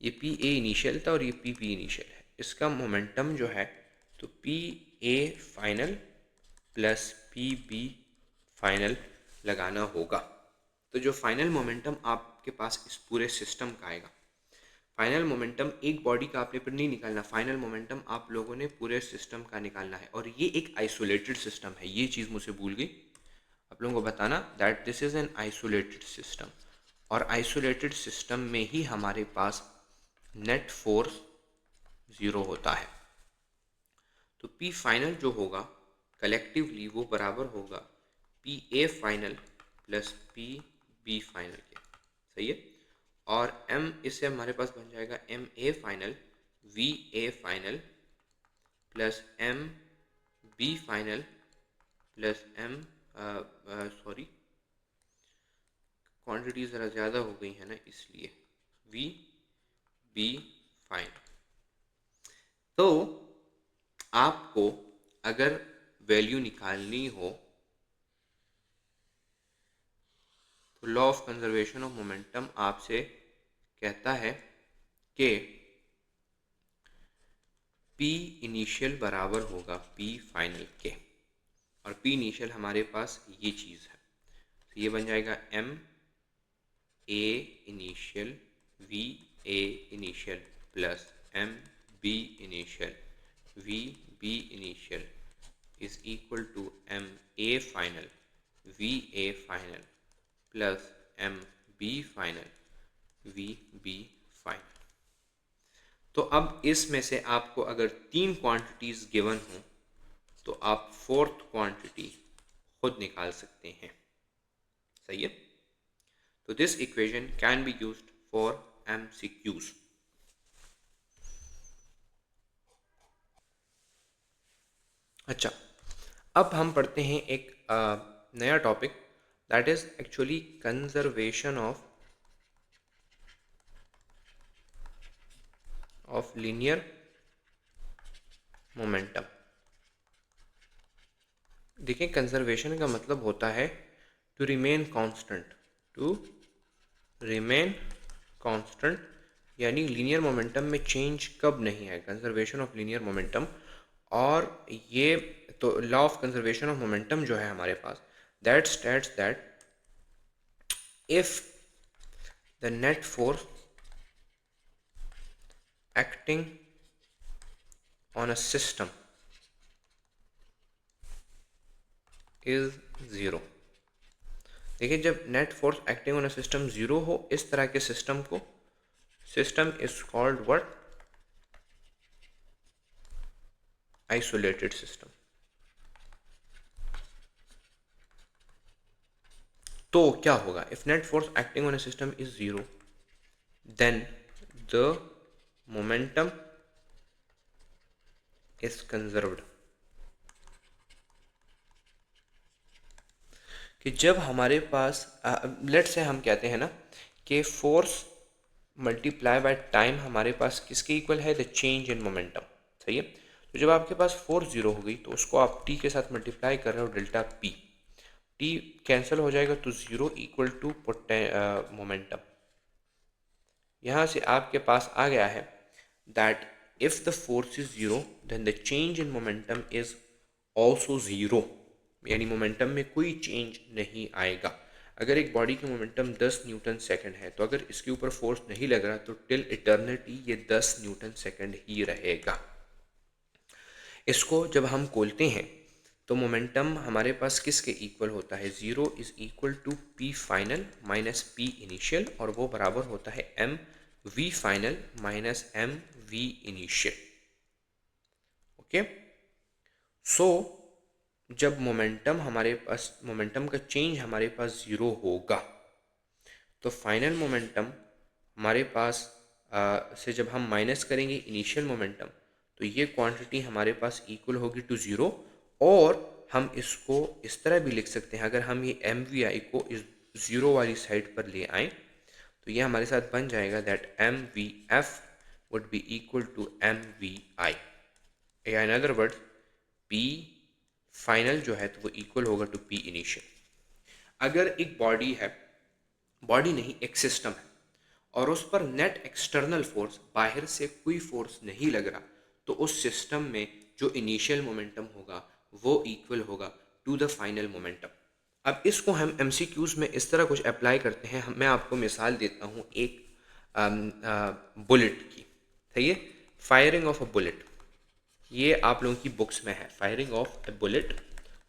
ये पी ए इनिशियल था और ये पी बी इनिशियल है, इसका मोमेंटम जो है तो P A final plus P B final लगाना होगा। तो जो फाइनल मोमेंटम आपके पास इस पूरे सिस्टम का आएगा, फाइनल मोमेंटम एक बॉडी का आपने पर नहीं निकालना, फाइनल मोमेंटम आप लोगों ने पूरे सिस्टम का निकालना है, और ये एक आइसोलेटेड सिस्टम है, ये चीज़ मुझसे भूल गई आप लोगों को बताना, that this is an isolated system, और आइसोलेटेड सिस्टम में ही हमारे पास नेट फोर्स 0 होता है। तो पी फाइनल जो होगा कलेक्टिवली वो बराबर होगा P A final plus P B final के, सही है, और m इससे हमारे पास बन जाएगा M A final V A final plus M B final plus M, sorry quantity ज़रा ज़्यादा हो गई है ना, इसलिए वी बी फाइनल। तो आपको अगर वैल्यू निकालनी हो तो law of conservation of momentum आपसे कहता है कि P इनिशियल बराबर होगा P फाइनल के, और P इनिशियल हमारे पास ये चीज़ है, तो ये बन जाएगा M A initial V A initial plus M B initial V B initial is equal to M A final V A final plus M B final V B final. तो अब इसमें से आपको अगर 3 क्वांटिटीज़ गिवन हो तो आप 4th quantity खुद निकाल सकते हैं, सही है। तो this equation can be used for MCQs। अच्छा, अब हम पढ़ते हैं एक नया topic, that is actually conservation of linear momentum. देखिए, कंजर्वेशन का मतलब होता है to remain constant, to remain constant, यानी लीनियर मोमेंटम में चेंज कब नहीं है, कंजर्वेशन ऑफ लीनियर मोमेंटम। और ये तो law of conservation of momentum जो है हमारे पास, that states that if the net force acting on a system is 0। देखिए, जब net force acting on a system 0 हो, इस तरह के सिस्टम को system is called what, isolated system. तो क्या होगा, if net force acting on a system is 0 then the momentum is conserved. कि जब हमारे पास लेट से हम कहते हैं ना कि फोर्स मल्टीप्लाई बाय टाइम हमारे पास किसके इक्वल है, द चेंज इन मोमेंटम, सही है। तो जब आपके पास फोर्स 0 हो गई तो उसको आप टी के साथ मल्टीप्लाई कर रहे हो, डेल्टा पी, टी कैंसिल हो जाएगा तो 0 इक्वल टू मोमेंटम। यहाँ से आपके पास आ गया है that if the force is 0 then the change in momentum is also 0, यानी मोमेंटम में कोई चेंज नहीं आएगा। अगर एक बॉडी की मोमेंटम 10 न्यूटन सेकंड है तो अगर इसके ऊपर फोर्स नहीं लग रहा तो टिल इटर्निटी ये 10 न्यूटन सेकंड ही रहेगा। इसको जब हम खोलते हैं तो मोमेंटम हमारे पास किसके इक्वल होता है, 0 is equal to P final minus P initial, और वो बराबर होता है M V final minus M V initial. Okay, so जब मोमेंटम का चेंज हमारे पास 0 होगा तो फाइनल मोमेंटम हमारे पास से जब हम माइनस करेंगे इनिशियल मोमेंटम तो ये क्वांटिटी हमारे पास इक्वल होगी टू 0, और हम इसको इस तरह भी लिख सकते हैं, अगर हम ये एम वी आई को इस 0 वाली साइड पर ले आएँ तो ये हमारे साथ बन जाएगा that M V F would be equal to M V I, या in other word P final जो है तो वो इक्वल होगा टू पी इनिशियल। अगर एक बॉडी है, बॉडी नहीं एक सिस्टम है, और उस पर नेट एक्सटर्नल फोर्स बाहर से कोई फोर्स नहीं लग रहा तो उस सिस्टम में जो इनिशियल मोमेंटम होगा वो इक्वल होगा टू द फाइनल मोमेंटम। अब इसको हम एमसीक्यूज में इस तरह कुछ अप्लाई करते हैं। मैं आपको मिसाल देता हूँ एक बुलेट की, सही है, फायरिंग ऑफ अ बुलेट, ये आप लोगों की बुक्स में है, फायरिंग ऑफ ए बुलेट,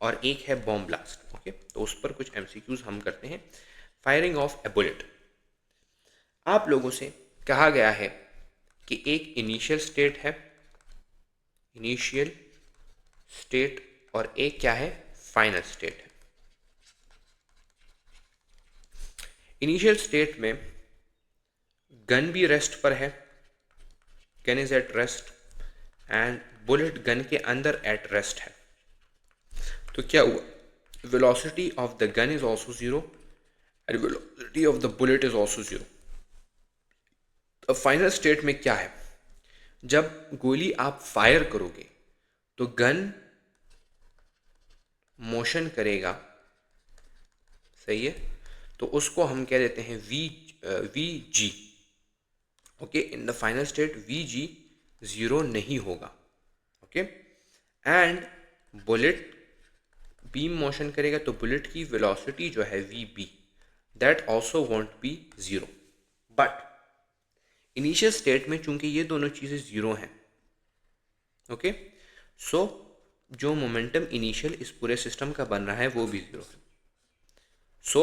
और एक है बॉम्ब ब्लास्ट। ओके, तो उस पर कुछ एमसीक्यूज हम करते हैं। फायरिंग ऑफ ए बुलेट, आप लोगों से कहा गया है कि एक इनिशियल स्टेट है, इनिशियल स्टेट, और एक क्या है, फाइनल स्टेट है। इनिशियल स्टेट में गन भी रेस्ट पर है, gun is at rest, and bullet gun के अंदर एट रेस्ट है। तो क्या हुआ, velocity of the gun is also 0 and velocity of the bullet is also 0। अब फाइनल स्टेट में क्या है, जब गोली आप फायर करोगे तो गन मोशन करेगा, सही है, तो उसको हम कह देते हैं V G. Okay, in the final state V G 0 नहीं होगा। Okay, and bullet beam motion करेगा तो बुलेट की वेलोसिटी जो है V B, that also won't be 0। But initial state में चूंकि ये दोनों चीज़ें 0 हैं, ओके, सो जो मोमेंटम इनिशियल इस पूरे सिस्टम का बन रहा है वो भी 0 है। सो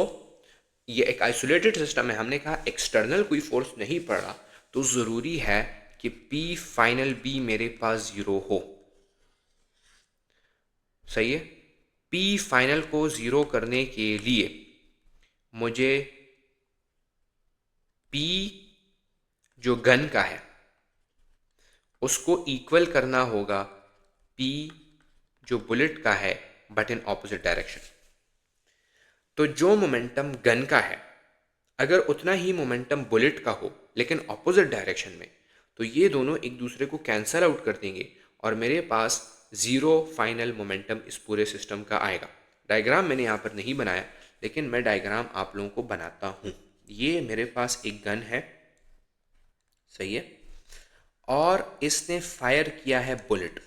ये एक आइसोलेटेड सिस्टम है, हमने कहा एक्सटर्नल कोई फोर्स नहीं पड़ रहा तो ज़रूरी है कि P फाइनल B मेरे पास 0 हो, सही है। P फाइनल को 0 करने के लिए मुझे P जो गन का है उसको इक्वल करना होगा P जो बुलेट का है बट इन ऑपोजिट डायरेक्शन। तो जो मोमेंटम गन का है अगर उतना ही मोमेंटम बुलेट का हो लेकिन ऑपोजिट डायरेक्शन में, तो ये दोनों एक दूसरे को कैंसल आउट कर देंगे और मेरे पास 0 फाइनल मोमेंटम इस पूरे सिस्टम का आएगा। डायग्राम मैंने यहाँ पर नहीं बनाया लेकिन मैं डायग्राम आप लोगों को बनाता हूँ। ये मेरे पास एक गन है, सही है, और इसने फायर किया है बुलेट।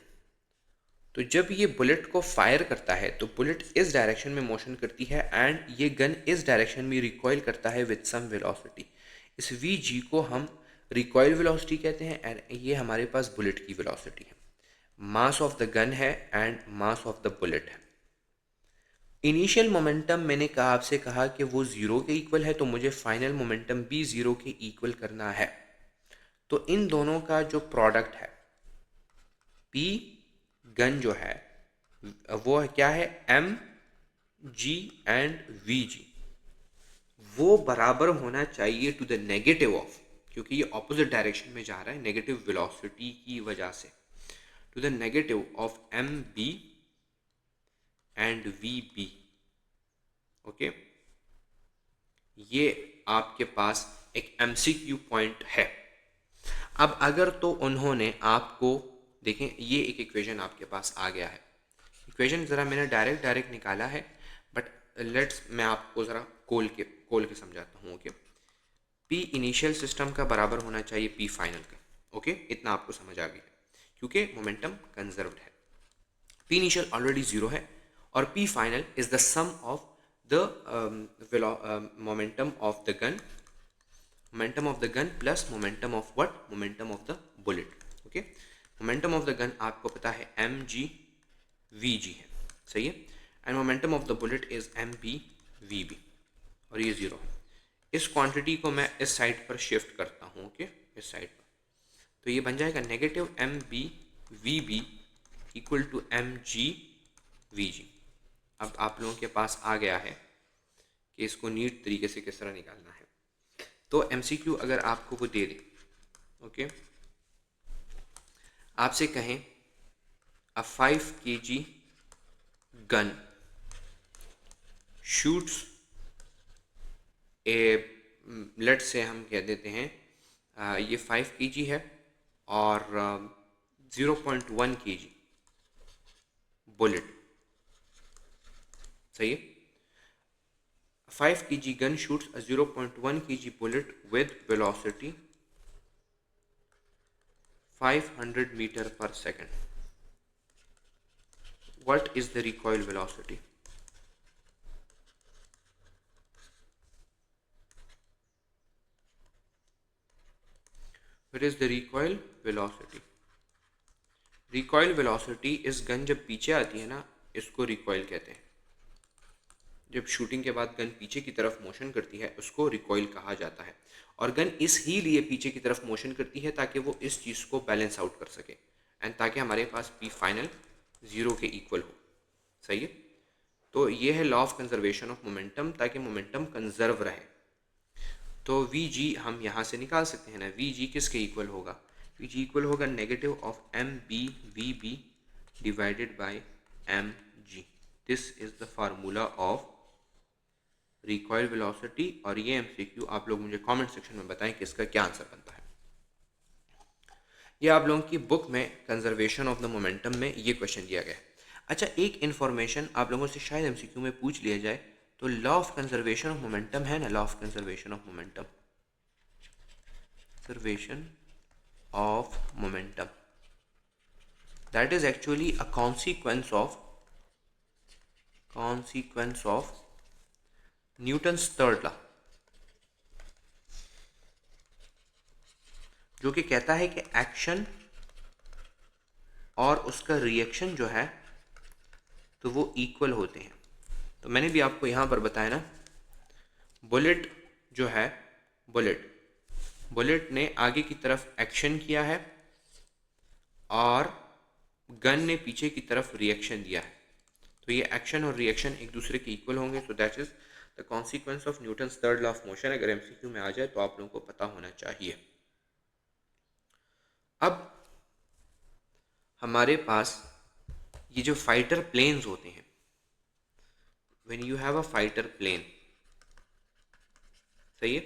तो जब ये बुलेट को फायर करता है तो बुलेट इस डायरेक्शन में मोशन करती है एंड ये गन इस डायरेक्शन में रिकॉइल करता है विद सम वेलोसिटी। इस वी जी को हम रिकॉइल वेलोसिटी कहते हैं एंड ये हमारे पास बुलेट की वेलोसिटी है। मास ऑफ द गन है and mass of the bullet है। इनिशियल मोमेंटम मैंने आपसे कहा कि वो 0 के इक्वल है तो मुझे फाइनल मोमेंटम भी 0 के इक्वल करना है। तो इन दोनों का जो प्रोडक्ट है P गन जो है वो क्या है, M G and V G, वो बराबर होना चाहिए टू द नेगेटिव ऑफ, क्योंकि ये ऑपोजिट डायरेक्शन में जा रहा है नेगेटिव वेलोसिटी की वजह से, to the negative of M B and V B. Okay, ये आपके पास एक MCQ पॉइंट है। अब अगर तो उन्होंने आपको देखें, ये एक इक्वेशन आपके पास आ गया है। इक्वेशन ज़रा मैंने डायरेक्ट निकाला है बट लेट्स मैं आपको ज़रा खोल के समझाता हूँ। ओके, P इनिशियल सिस्टम का बराबर होना चाहिए P फाइनल का। ओके, इतना आपको समझ आ गया क्योंकि मोमेंटम कंजर्व्ड है। P इनिशियल ऑलरेडी 0 है और P final is the sum of the momentum of the gun, plus momentum of what, momentum of the bullet. Okay, momentum of the gun आपको पता है mg/vg है, सही है, and momentum of the bullet is mb/vb, और ये 0 है। इस क्वांटिटी को मैं इस साइड पर शिफ्ट करता हूँ, ओके, इस साइड पर, तो ये बन जाएगा negative mb/vb equal to mg/vg। अब आप लोगों के पास आ गया है कि इसको नीट तरीके से किस तरह निकालना है। तो MCQ अगर आपको वो दे दे, ओके, आपसे कहें a 5 kg gun shoots a, let say हम कह देते हैं ये 5 kg है और 0.1 kg बुलेट, सही है। 5 kg gun shoots a 0.1 kg bullet with velocity 500 meter per second. What is the recoil velocity? What is the recoil velocity? Recoil velocity इस गन जब पीछे आती है ना, इसको recoil कहते हैं। जब शूटिंग के बाद गन पीछे की तरफ मोशन करती है उसको रिकॉइल कहा जाता है, और गन इस ही लिए पीछे की तरफ मोशन करती है ताकि वो इस चीज़ को बैलेंस आउट कर सके, एंड ताकि हमारे पास पी फाइनल 0 के इक्वल हो, सही है। तो ये है law of conservation of momentum, ताकि मोमेंटम कंजर्व रहे। तो वी जी हम यहाँ से निकाल सकते हैं ना, वी जी किसके इक्वल होगा, वी जी इक्वल होगा negative of mb/vb divided by mg। This is the formula of recoil velocity. और ये MCQ आप लोग मुझे कमेंट सेक्शन में बताएं कि इसका क्या आंसर बनता है। ये आप लोगों की बुक में कंजर्वेशन ऑफ द मोमेंटम में ये क्वेश्चन दिया गया है। अच्छा, एक इन्फॉर्मेशन आप लोगों से शायद MCQ में पूछ लिया जाए, तो law of conservation of momentum है ना, law of conservation of momentum, conservation of momentum, that is actually a consequence of Newton's third law, जो कि कहता है कि एक्शन और उसका रिएक्शन जो है तो वो इक्वल होते हैं। तो मैंने भी आपको यहाँ पर बताया ना, बुलेट जो है, बुलेट ने आगे की तरफ एक्शन किया है और गन ने पीछे की तरफ रिएक्शन दिया है, तो ये एक्शन और रिएक्शन एक दूसरे के इक्वल होंगे। सो that is the consequence of Newton's third law of motion. अगर MCQ में आ जाए तो आप लोगों को पता होना चाहिए। अब हमारे पास ये जो फाइटर प्लेन्स होते हैं, when you have a fighter plane, सही है,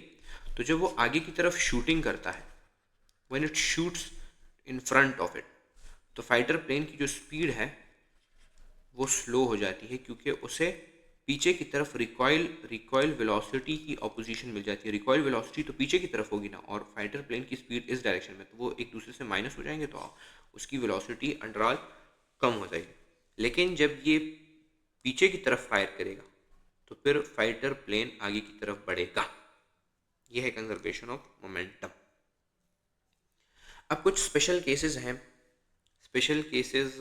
तो जब वो आगे की तरफ शूटिंग करता है, when it shoots in front of it, तो फाइटर प्लेन की जो स्पीड है वो स्लो हो जाती है, क्योंकि उसे पीछे की तरफ रिकॉइल वेलोसिटी की अपोजिशन मिल जाती है। रिकॉइल वेलोसिटी तो पीछे की तरफ होगी ना, और फाइटर प्लेन की स्पीड इस डायरेक्शन में, तो वो एक दूसरे से माइनस हो जाएंगे, तो उसकी वेलोसिटी अंडरऑल कम हो जाएगी। लेकिन जब ये पीछे की तरफ फायर करेगा तो फिर फाइटर प्लेन आगे की तरफ बढ़ेगा। यह है कंजर्वेशन ऑफ मोमेंटम। अब कुछ स्पेशल केसेस हैं, स्पेशल केसेस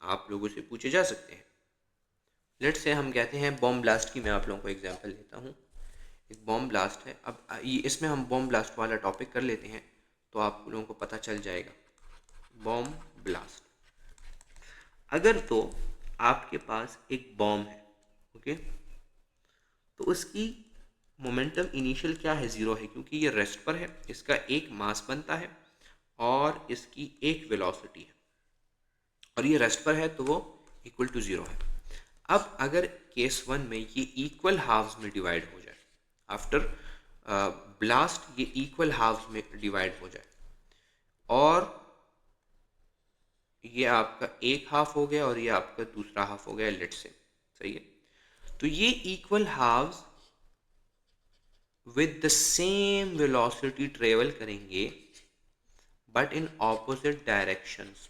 आप लोगों से पूछे जा सकते हैं। लेट से हम कहते हैं बॉम्ब ब्लास्ट की, मैं आप लोगों को एग्जांपल देता हूँ। एक बॉम्ब ब्लास्ट है, अब ये इसमें हम बॉम्ब ब्लास्ट वाला टॉपिक कर लेते हैं तो आप लोगों को पता चल जाएगा। बॉम्ब ब्लास्ट, अगर तो आपके पास एक बॉम्ब है, ओके, तो उसकी मोमेंटम इनिशियल क्या है, 0 है, क्योंकि ये रेस्ट पर है, इसका एक मास बनता है और इसकी एक वेलोसिटी है, और ये रेस्ट पर है तो वो इक्वल टू 0 है। अब अगर केस 1 में ये इक्वल हाफ्स में डिवाइड हो जाए, आफ्टर ब्लास्ट ये इक्वल हाफ्स में डिवाइड हो जाए, और ये आपका एक हाफ हो गया और ये आपका दूसरा हाफ हो गया, लेट से, सही है, तो ये equal halves with the same velocity travel करेंगे बट इन ऑपोजिट डायरेक्शंस।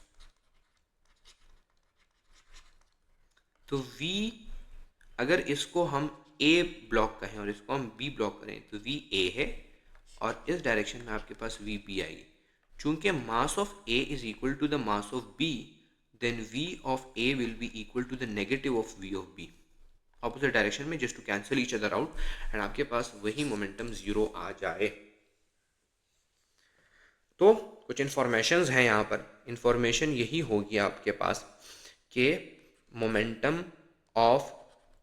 तो v अगर इसको हम ए ब्लॉक कहें और इसको हम बी ब्लॉक करें तो वी ए है और इस डायरेक्शन में आपके पास वी बी आएगी। चूंकि mass of A is equal to the mass of B, then V of A will be equal to the negative of V of B, opposite direction में, just to cancel each other out and आपके पास वही momentum zero आ जाए। तो कुछ informations हैं यहाँ पर। इन्फॉर्मेशन यही होगी आपके पास कि momentum of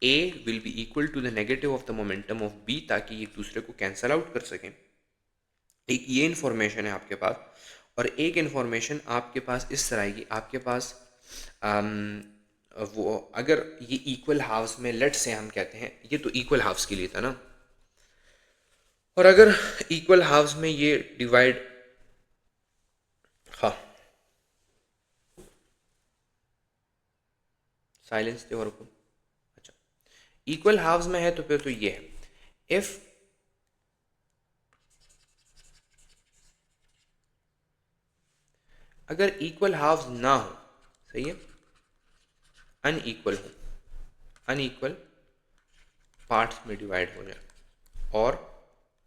A will be equal to the negative of the momentum of B, ताकि एक दूसरे को कैंसल आउट कर सकें। एक ये इन्फॉर्मेशन है आपके पास, और एक इन्फॉर्मेशन आपके पास इस तरह की, आपके पास वो अगर ये इक्वल हाफ्स में, लेट से हम कहते हैं, ये तो इक्वल हाफ्स के लिए था ना, और अगर इक्वल हाफ्स में ये डिवाइड, हाँ साइलेंस थे और को, अच्छा इक्वल हाफ्स में है तो फिर तो ये है, इफ अगर इक्वल हाफ्स ना हो, सही है, अनइक्वल हो, अनइक्वल पार्ट्स में डिवाइड हो जाए और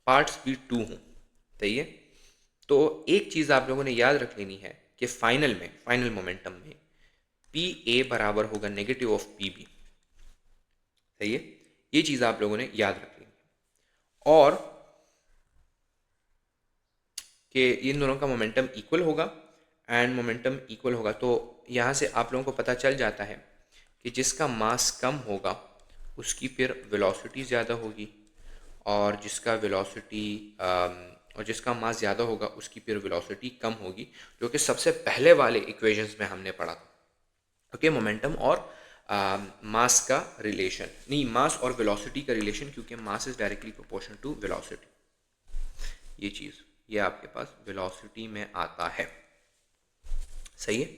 पार्ट्स भी टू हों, सही है, तो एक चीज़ आप लोगों ने याद रख लेनी है कि फाइनल में, फाइनल मोमेंटम में पी ए बराबर होगा नेगेटिव ऑफ पी बी, सही है, ये चीज़ आप लोगों ने याद रख लेनी है, और कि इन दोनों का मोमेंटम इक्वल होगा एंड मोमेंटम इक्वल होगा, तो यहाँ से आप लोगों को पता चल जाता है कि जिसका मास कम होगा उसकी फिर वेलोसिटी ज़्यादा होगी, और जिसका वेलोसिटी और जिसका मास ज़्यादा होगा उसकी फिर वेलोसिटी कम होगी, जो कि सबसे पहले वाले इक्वेशंस में हमने पढ़ा था। ओके, मोमेंटम और मास का रिलेशन, नहीं मास और वेलोसिटी का रिलेशन, क्योंकि mass is directly proportional to velocity, ये चीज़ ये आपके पास वेलोसिटी में आता है, सही है।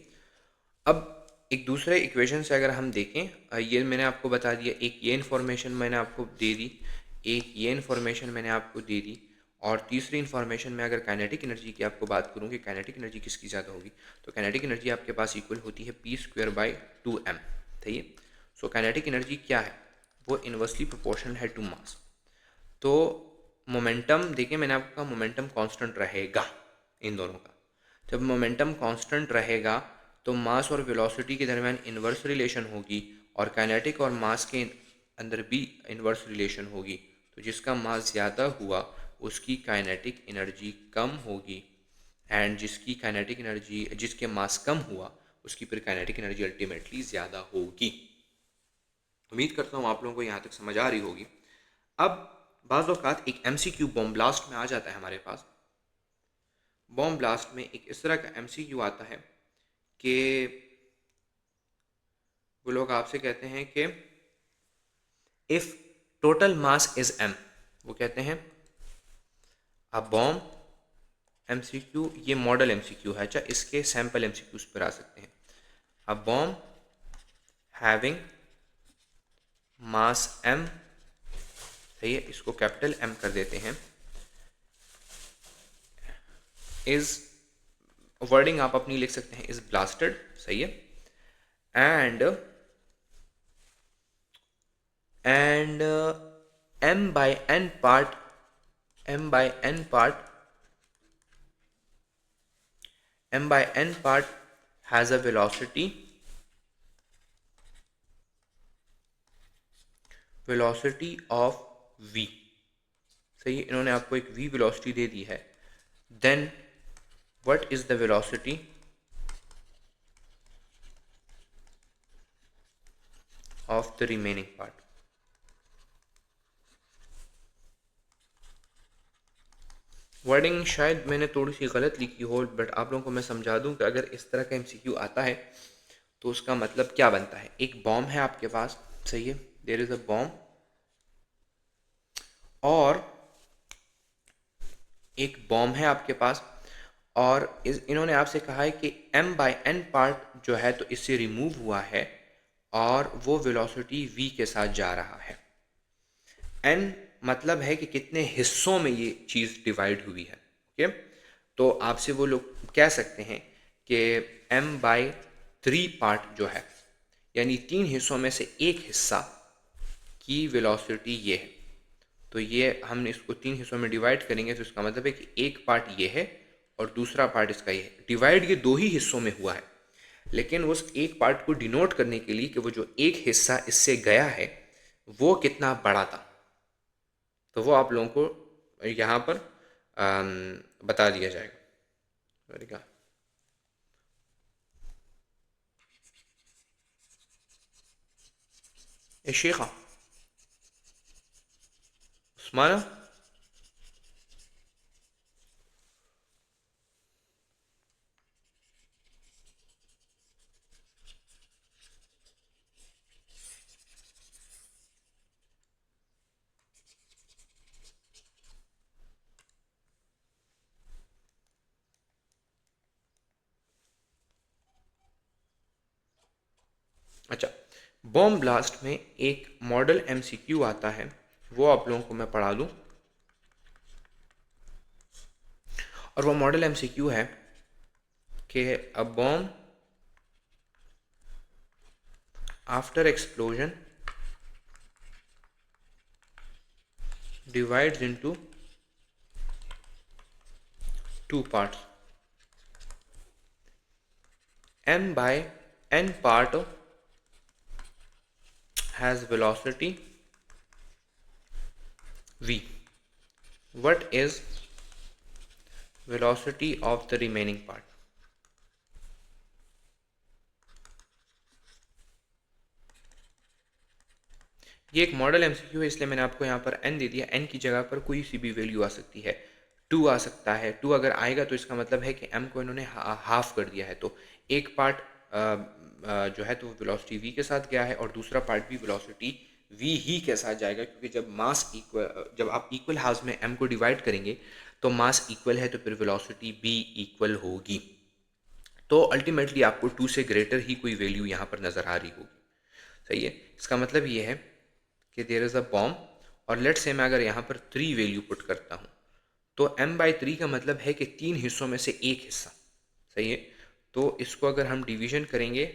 अब एक दूसरे इक्वेशन से अगर हम देखें, ये मैंने आपको बता दिया, एक ये इन्फॉर्मेशन मैंने आपको दे दी, एक ये इन्फॉर्मेशन मैंने आपको दे दी, और तीसरी इन्फॉर्मेशन में अगर काइनेटिक एनर्जी की आपको बात करूँ कि काइनेटिक एनर्जी किसकी ज़्यादा होगी, तो काइनेटिक एनर्जी आपके पास इक्वल होती है पी स्क्वायर बाई 2m, सही है। सो काइनेटिक एनर्जी क्या है, वो इन्वर्सली प्रोपोर्शनल है टू मास। तो मोमेंटम देखिए, मैंने आपको कहा मोमेंटम कांस्टेंट रहेगा इन दोनों का। जब मोमेंटम कांस्टेंट रहेगा तो मास और वेलोसिटी के दरमियान इन्वर्स रिलेशन होगी, और काइनेटिक और मास के अंदर भी इन्वर्स रिलेशन होगी, तो जिसका मास ज़्यादा हुआ उसकी काइनेटिक एनर्जी कम होगी, एंड जिसकी काइनेटिक एनर्जी, जिसके मास कम हुआ उसकी फिर काइनेटिक एनर्जी अल्टीमेटली ज़्यादा होगी। उम्मीद करता हूँ आप लोगों को यहाँ तक समझ आ रही होगी। अब बाज़ औक़ात एक MCQ बॉम्ब ब्लास्ट में आ जाता है हमारे पास। बॉम्ब ब्लास्ट में एक इस तरह का MCQ आता है कि वो लोग आपसे कहते हैं कि if total mass is m, वो कहते हैं अ बॉम्ब MCQ, ये मॉडल MCQ है, अच्छा इसके सैम्पल MCQs पर आ सकते हैं। A bomb having mass m, सही है, इसको कैपिटल M कर देते हैं, इज़, वर्डिंग आप अपनी लिख सकते हैं, इज़ ब्लास्टेड, सही है, and m by n part, m by n part, m by n part has a velocity of v, सही है, इन्होंने आपको एक v वेलोसिटी दे दी है, then what is the velocity of the remaining part. Wording शायद मैंने थोड़ी सी गलत लिखी हो, बट आप लोगों को मैं समझा दूं कि अगर इस तरह का MCQ आता है तो उसका मतलब क्या बनता है। एक बॉम्ब है आपके पास, सही है, देयर इज अ बॉम्ब, और एक बॉम्ब है आपके पास, और इन्होंने आपसे कहा है कि m by n पार्ट जो है तो इससे रिमूव हुआ है और वो वेलोसिटी v के साथ जा रहा है। n मतलब है कि कितने हिस्सों में ये चीज़ डिवाइड हुई है, ओके। तो आपसे वो लोग कह सकते हैं कि m by 3 पार्ट जो है, यानी 3 हिस्सों में से एक हिस्सा की वेलोसिटी ये है। तो ये हम इसको 3 हिस्सों में डिवाइड करेंगे, तो इसका मतलब है कि एक पार्ट ये है और दूसरा पार्ट इसका ये है। डिवाइड ये 2 ही हिस्सों में हुआ है, लेकिन उस एक पार्ट को डिनोट करने के लिए कि वो जो एक हिस्सा इससे गया है वो कितना बड़ा था, तो वो आप लोगों को यहाँ पर बता दिया जाएगा। Very good. ए शेखा उस्माना, अच्छा, बॉम्ब ब्लास्ट में एक मॉडल एमसीक्यू आता है, वो आप लोगों को मैं पढ़ा दूँ। और वो मॉडल एमसीक्यू है कि a bomb after explosion divides into two parts. M by n part has velocity v. What is velocity of the remaining part? ये एक मॉडल एमसीक्यू है, इसलिए मैंने आपको यहाँ पर n दे दिया। n की जगह पर कोई सी भी वैल्यू आ सकती है, 2 आ सकता है। 2 अगर आएगा तो इसका मतलब है कि m को इन्होंने हाफ कर दिया है, तो एक पार्ट जो है तो वेलोसिटी v के साथ गया है और दूसरा पार्ट भी वेलोसिटी v ही के साथ जाएगा, क्योंकि जब मास इक्वल, जब आप इक्वल हाउस में m को डिवाइड करेंगे तो मास इक्वल है, तो फिर वेलोसिटी b इक्वल होगी। तो अल्टीमेटली आपको 2 से ग्रेटर ही कोई वैल्यू यहाँ पर नज़र आ रही होगी। सही है, इसका मतलब ये है कि देयर इज़ अ बॉम्ब, और लेट से मैं अगर यहाँ पर 3 वैल्यू पुट करता हूँ, तो m/3 का मतलब है कि 3 हिस्सों में से एक हिस्सा। सही है, तो इसको अगर हम डिवीजन करेंगे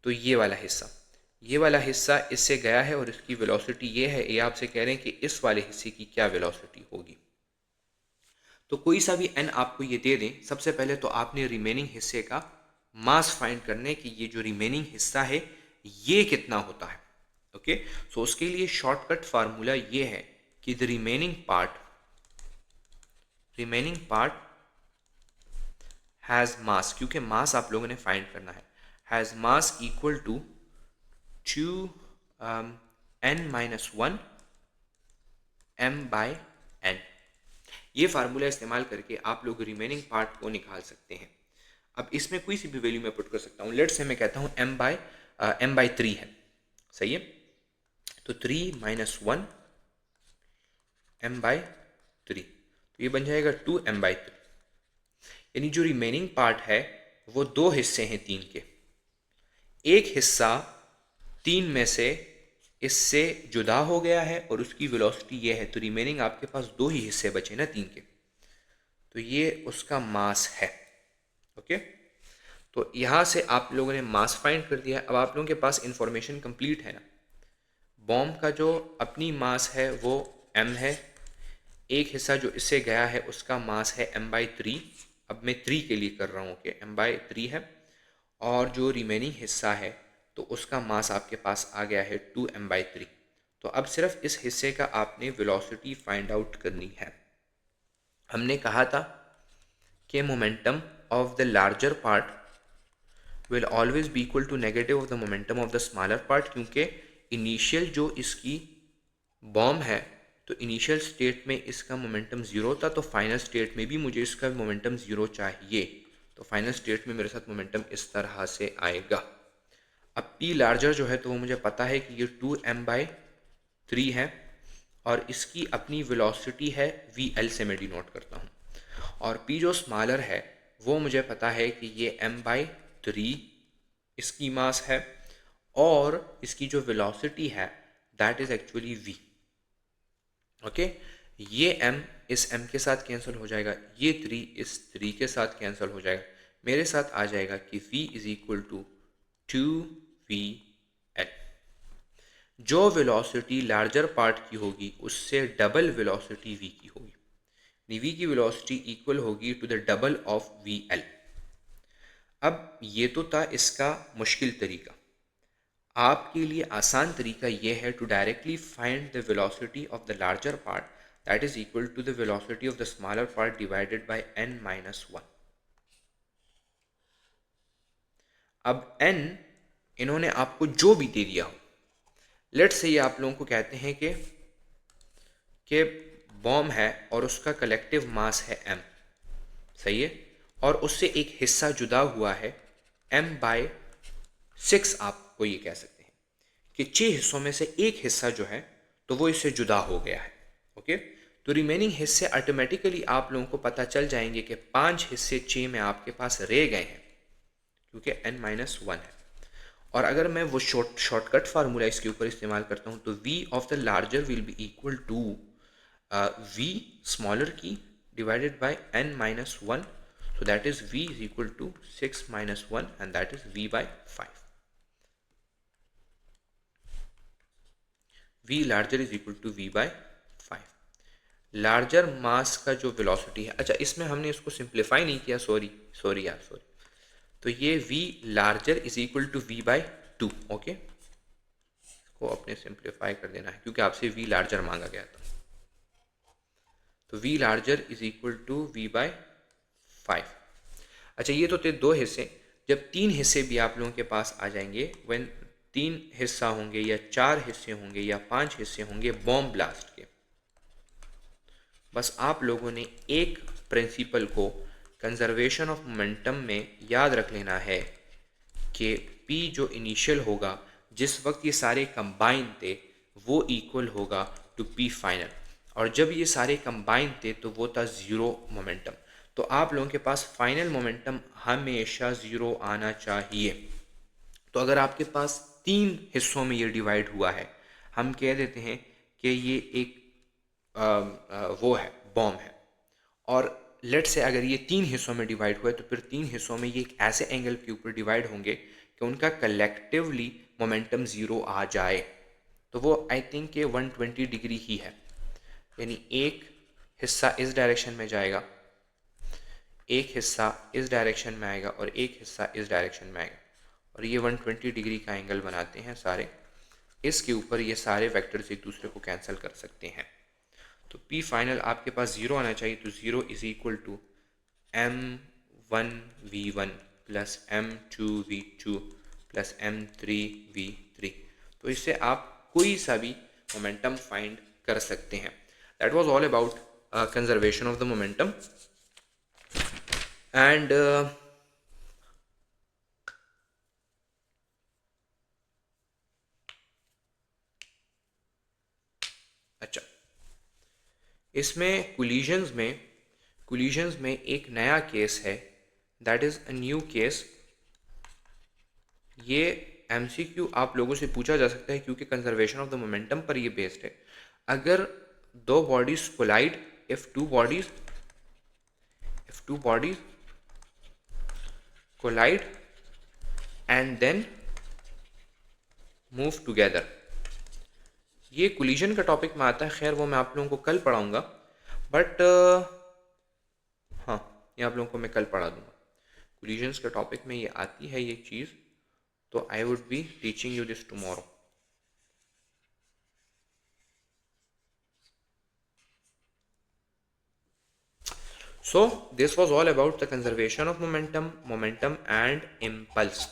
तो ये वाला हिस्सा इससे गया है और इसकी वेलोसिटी ये है। ये आपसे कह रहे हैं कि इस वाले हिस्से की क्या वेलोसिटी होगी। तो कोई सा भी n आपको ये दे दें, सबसे पहले तो आपने रिमेनिंग हिस्से का मास फाइंड करने कि ये जो रिमेनिंग हिस्सा है ये कितना होता है। ओके, सो उसके लिए शॉर्टकट फार्मूला ये है कि द रिमेनिंग पार्ट हैज मास, क्योंकि मास आप लोगों ने फाइंड करना है, has mass equal to 2 n-1 m/n। ये फार्मूला इस्तेमाल करके आप लोग रिमेनिंग पार्ट को निकाल सकते हैं। अब इसमें कोई सी भी वैल्यू मैं पुट कर सकता हूँ। लेट्स से मैं कहता हूँ m/3 है। सही है, तो 3 - 1 m/3, तो ये बन जाएगा 2 m/3। यानी जो रिमेनिंग पार्ट है वो 2 हिस्से हैं 3 के। एक हिस्सा 3 में से इससे जुदा हो गया है और उसकी वेलोसिटी ये है, तो रिमेनिंग आपके पास 2 ही हिस्से बचे ना 3 के, तो ये उसका मास है। ओके, तो यहाँ से आप लोगों ने मास फाइंड कर दिया। अब आप लोगों के पास इंफॉर्मेशन कंप्लीट है ना। बॉम्ब का जो अपनी मास है वो m है, एक हिस्सा जो इससे गया है उसका मास है m/3। अब मैं 3 के लिए कर रहा हूँ कि m/3 है, और जो रिमेनिंग हिस्सा है तो उसका मास आपके पास आ गया है 2 m/3। तो अब सिर्फ इस हिस्से का आपने वेलोसिटी फाइंड आउट करनी है। हमने कहा था कि momentum of the larger part will always be equal to negative of the momentum of the smaller part, क्योंकि इनिशियल जो इसकी बॉम्ब है तो इनिशियल स्टेट में इसका मोमेंटम ज़ीरो था, तो फाइनल स्टेट में भी मुझे इसका मोमेंटम ज़ीरो चाहिए, तो फाइनल स्टेट में मेरे साथ मोमेंटम इस तरह से आएगा। अब P लार्जर जो है तो वो मुझे पता है कि ये 2 m/3 है, और इसकी अपनी वेलोसिटी है VL से मैं डिनोट करता हूँ, और P जो स्मॉलर है वो मुझे पता है कि ये m/3 इसकी मास है, और इसकी जो वेलोसिटी है that is actually v। Okay, ये m इस m के साथ कैंसिल हो जाएगा, ये 3 इस 3 के साथ कैंसिल हो जाएगा, मेरे साथ आ जाएगा कि v is equal to 2VL। जो वेलोसिटी लार्जर पार्ट की होगी उससे डबल वेलोसिटी v की होगी। v की वेलोसिटी इक्वल होगी to the double of vl। अब ये तो था इसका मुश्किल तरीका। आपके लिए आसान तरीका ये है to directly find the velocity of the larger part that is equal to the velocity of the smaller part divided by n minus 1। अब n इन्होंने आपको जो भी दे दिया हो, लेट्स से ये आप लोगों को कहते हैं कि बॉम्ब है और उसका कलेक्टिव मास है m, सही है, और उससे एक हिस्सा जुदा हुआ है m/6। आपको ये कह सकते हैं कि 6 हिस्सों में से एक हिस्सा जो है तो वो इससे जुदा हो गया है। ओके, तो रिमेनिंग हिस्से ऑटोमेटिकली आप लोगों को पता चल जाएंगे कि 5 हिस्से 6 में आपके पास रह गए हैं क्योंकि n-1 है। और अगर मैं वो शॉर्टकट फार्मूला इसके ऊपर इस्तेमाल करता हूँ तो v of the larger will be equal to v smaller की divided by n-1, so that is v is equal to 6 minus 1 and that is v by 5। v larger is equal to v by 5। Larger मास का जो velocity है, अच्छा इसमें हमने इसको simplify नहीं किया, सॉरी यार, तो ये v larger is equal to v by 2। Okay, इसको अपने सिंप्लीफाई कर देना है क्योंकि आपसे v लार्जर मांगा गया था। तो v larger is equal to v by 5। अच्छा, ये तो थे 2 हिस्से। जब 3 हिस्से भी आप लोगों के पास आ जाएंगे, व्हेन 3 हिस्सा होंगे या 4 हिस्से होंगे या 5 हिस्से होंगे बॉम्ब ब्लास्ट के, बस आप लोगों ने एक प्रिंसिपल को कंजर्वेशन ऑफ मोमेंटम में याद रख लेना है कि P जो इनिशियल होगा जिस वक्त ये सारे कंबाइन थे वो इक्वल होगा टू P फाइनल, और जब ये सारे कंबाइन थे तो वो था ज़ीरो मोमेंटम। तो आप लोगों के पास फाइनल मोमेंटम हमेशा ज़ीरो आना चाहिए। तो अगर आपके पास 3 हिस्सों में ये डिवाइड हुआ है, हम कह देते हैं कि ये एक वो है, बॉम्ब है, और लेट से अगर ये 3 हिस्सों में डिवाइड हुआ है तो फिर 3 हिस्सों में ये एक ऐसे एंगल के ऊपर डिवाइड होंगे कि उनका कलेक्टिवली मोमेंटम ज़ीरो आ जाए। तो वो आई थिंक कि 120 डिग्री ही है, यानी एक हिस्सा इस डायरेक्शन में जाएगा, एक हिस्सा इस डायरेक्शन में आएगा और एक हिस्सा इस डायरेक्शन में आएगा, और ये 120 डिग्री का एंगल बनाते हैं सारे। इसके ऊपर ये सारे वेक्टर्स एक दूसरे को कैंसिल कर सकते हैं। तो P फाइनल आपके पास ज़ीरो आना चाहिए। तो zero is equal to m1v1 plus m2v2 plus m3v3। तो इससे आप कोई सा भी मोमेंटम फाइंड कर सकते हैं। That was all about conservation of the momentum and अच्छा, इसमें कोलिजन्स में एक नया केस है, that is a new case. ये MCQ आप लोगों से पूछा जा सकता है क्योंकि कंजर्वेशन ऑफ द मोमेंटम पर ये बेस्ड है। अगर दो bodies collide, if two bodies collide and then move together, ये कोलिजन का टॉपिक में आता है। खैर वो मैं आप लोगों को कल पढ़ाऊंगा, बट हाँ, ये आप लोगों को मैं कल पढ़ा दूंगा। कोलिजन्स के टॉपिक में ये आती है ये चीज़, तो I would be teaching you this tomorrow. So this was all about the conservation of momentum and impulse.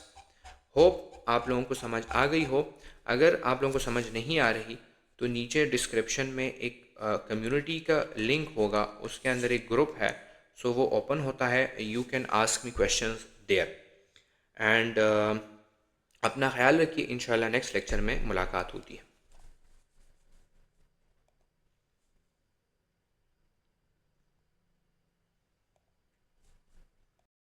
Hope आप लोगों को समझ आ गई हो। अगर आप लोगों को समझ नहीं आ रही तो नीचे डिस्क्रिप्शन में एक कम्युनिटी का लिंक होगा, उसके अंदर एक ग्रुप है, सो वो ओपन होता है, you can ask me questions there. And अपना ख्याल रखिए, इंशाल्लाह नेक्स्ट लेक्चर में मुलाकात होती है।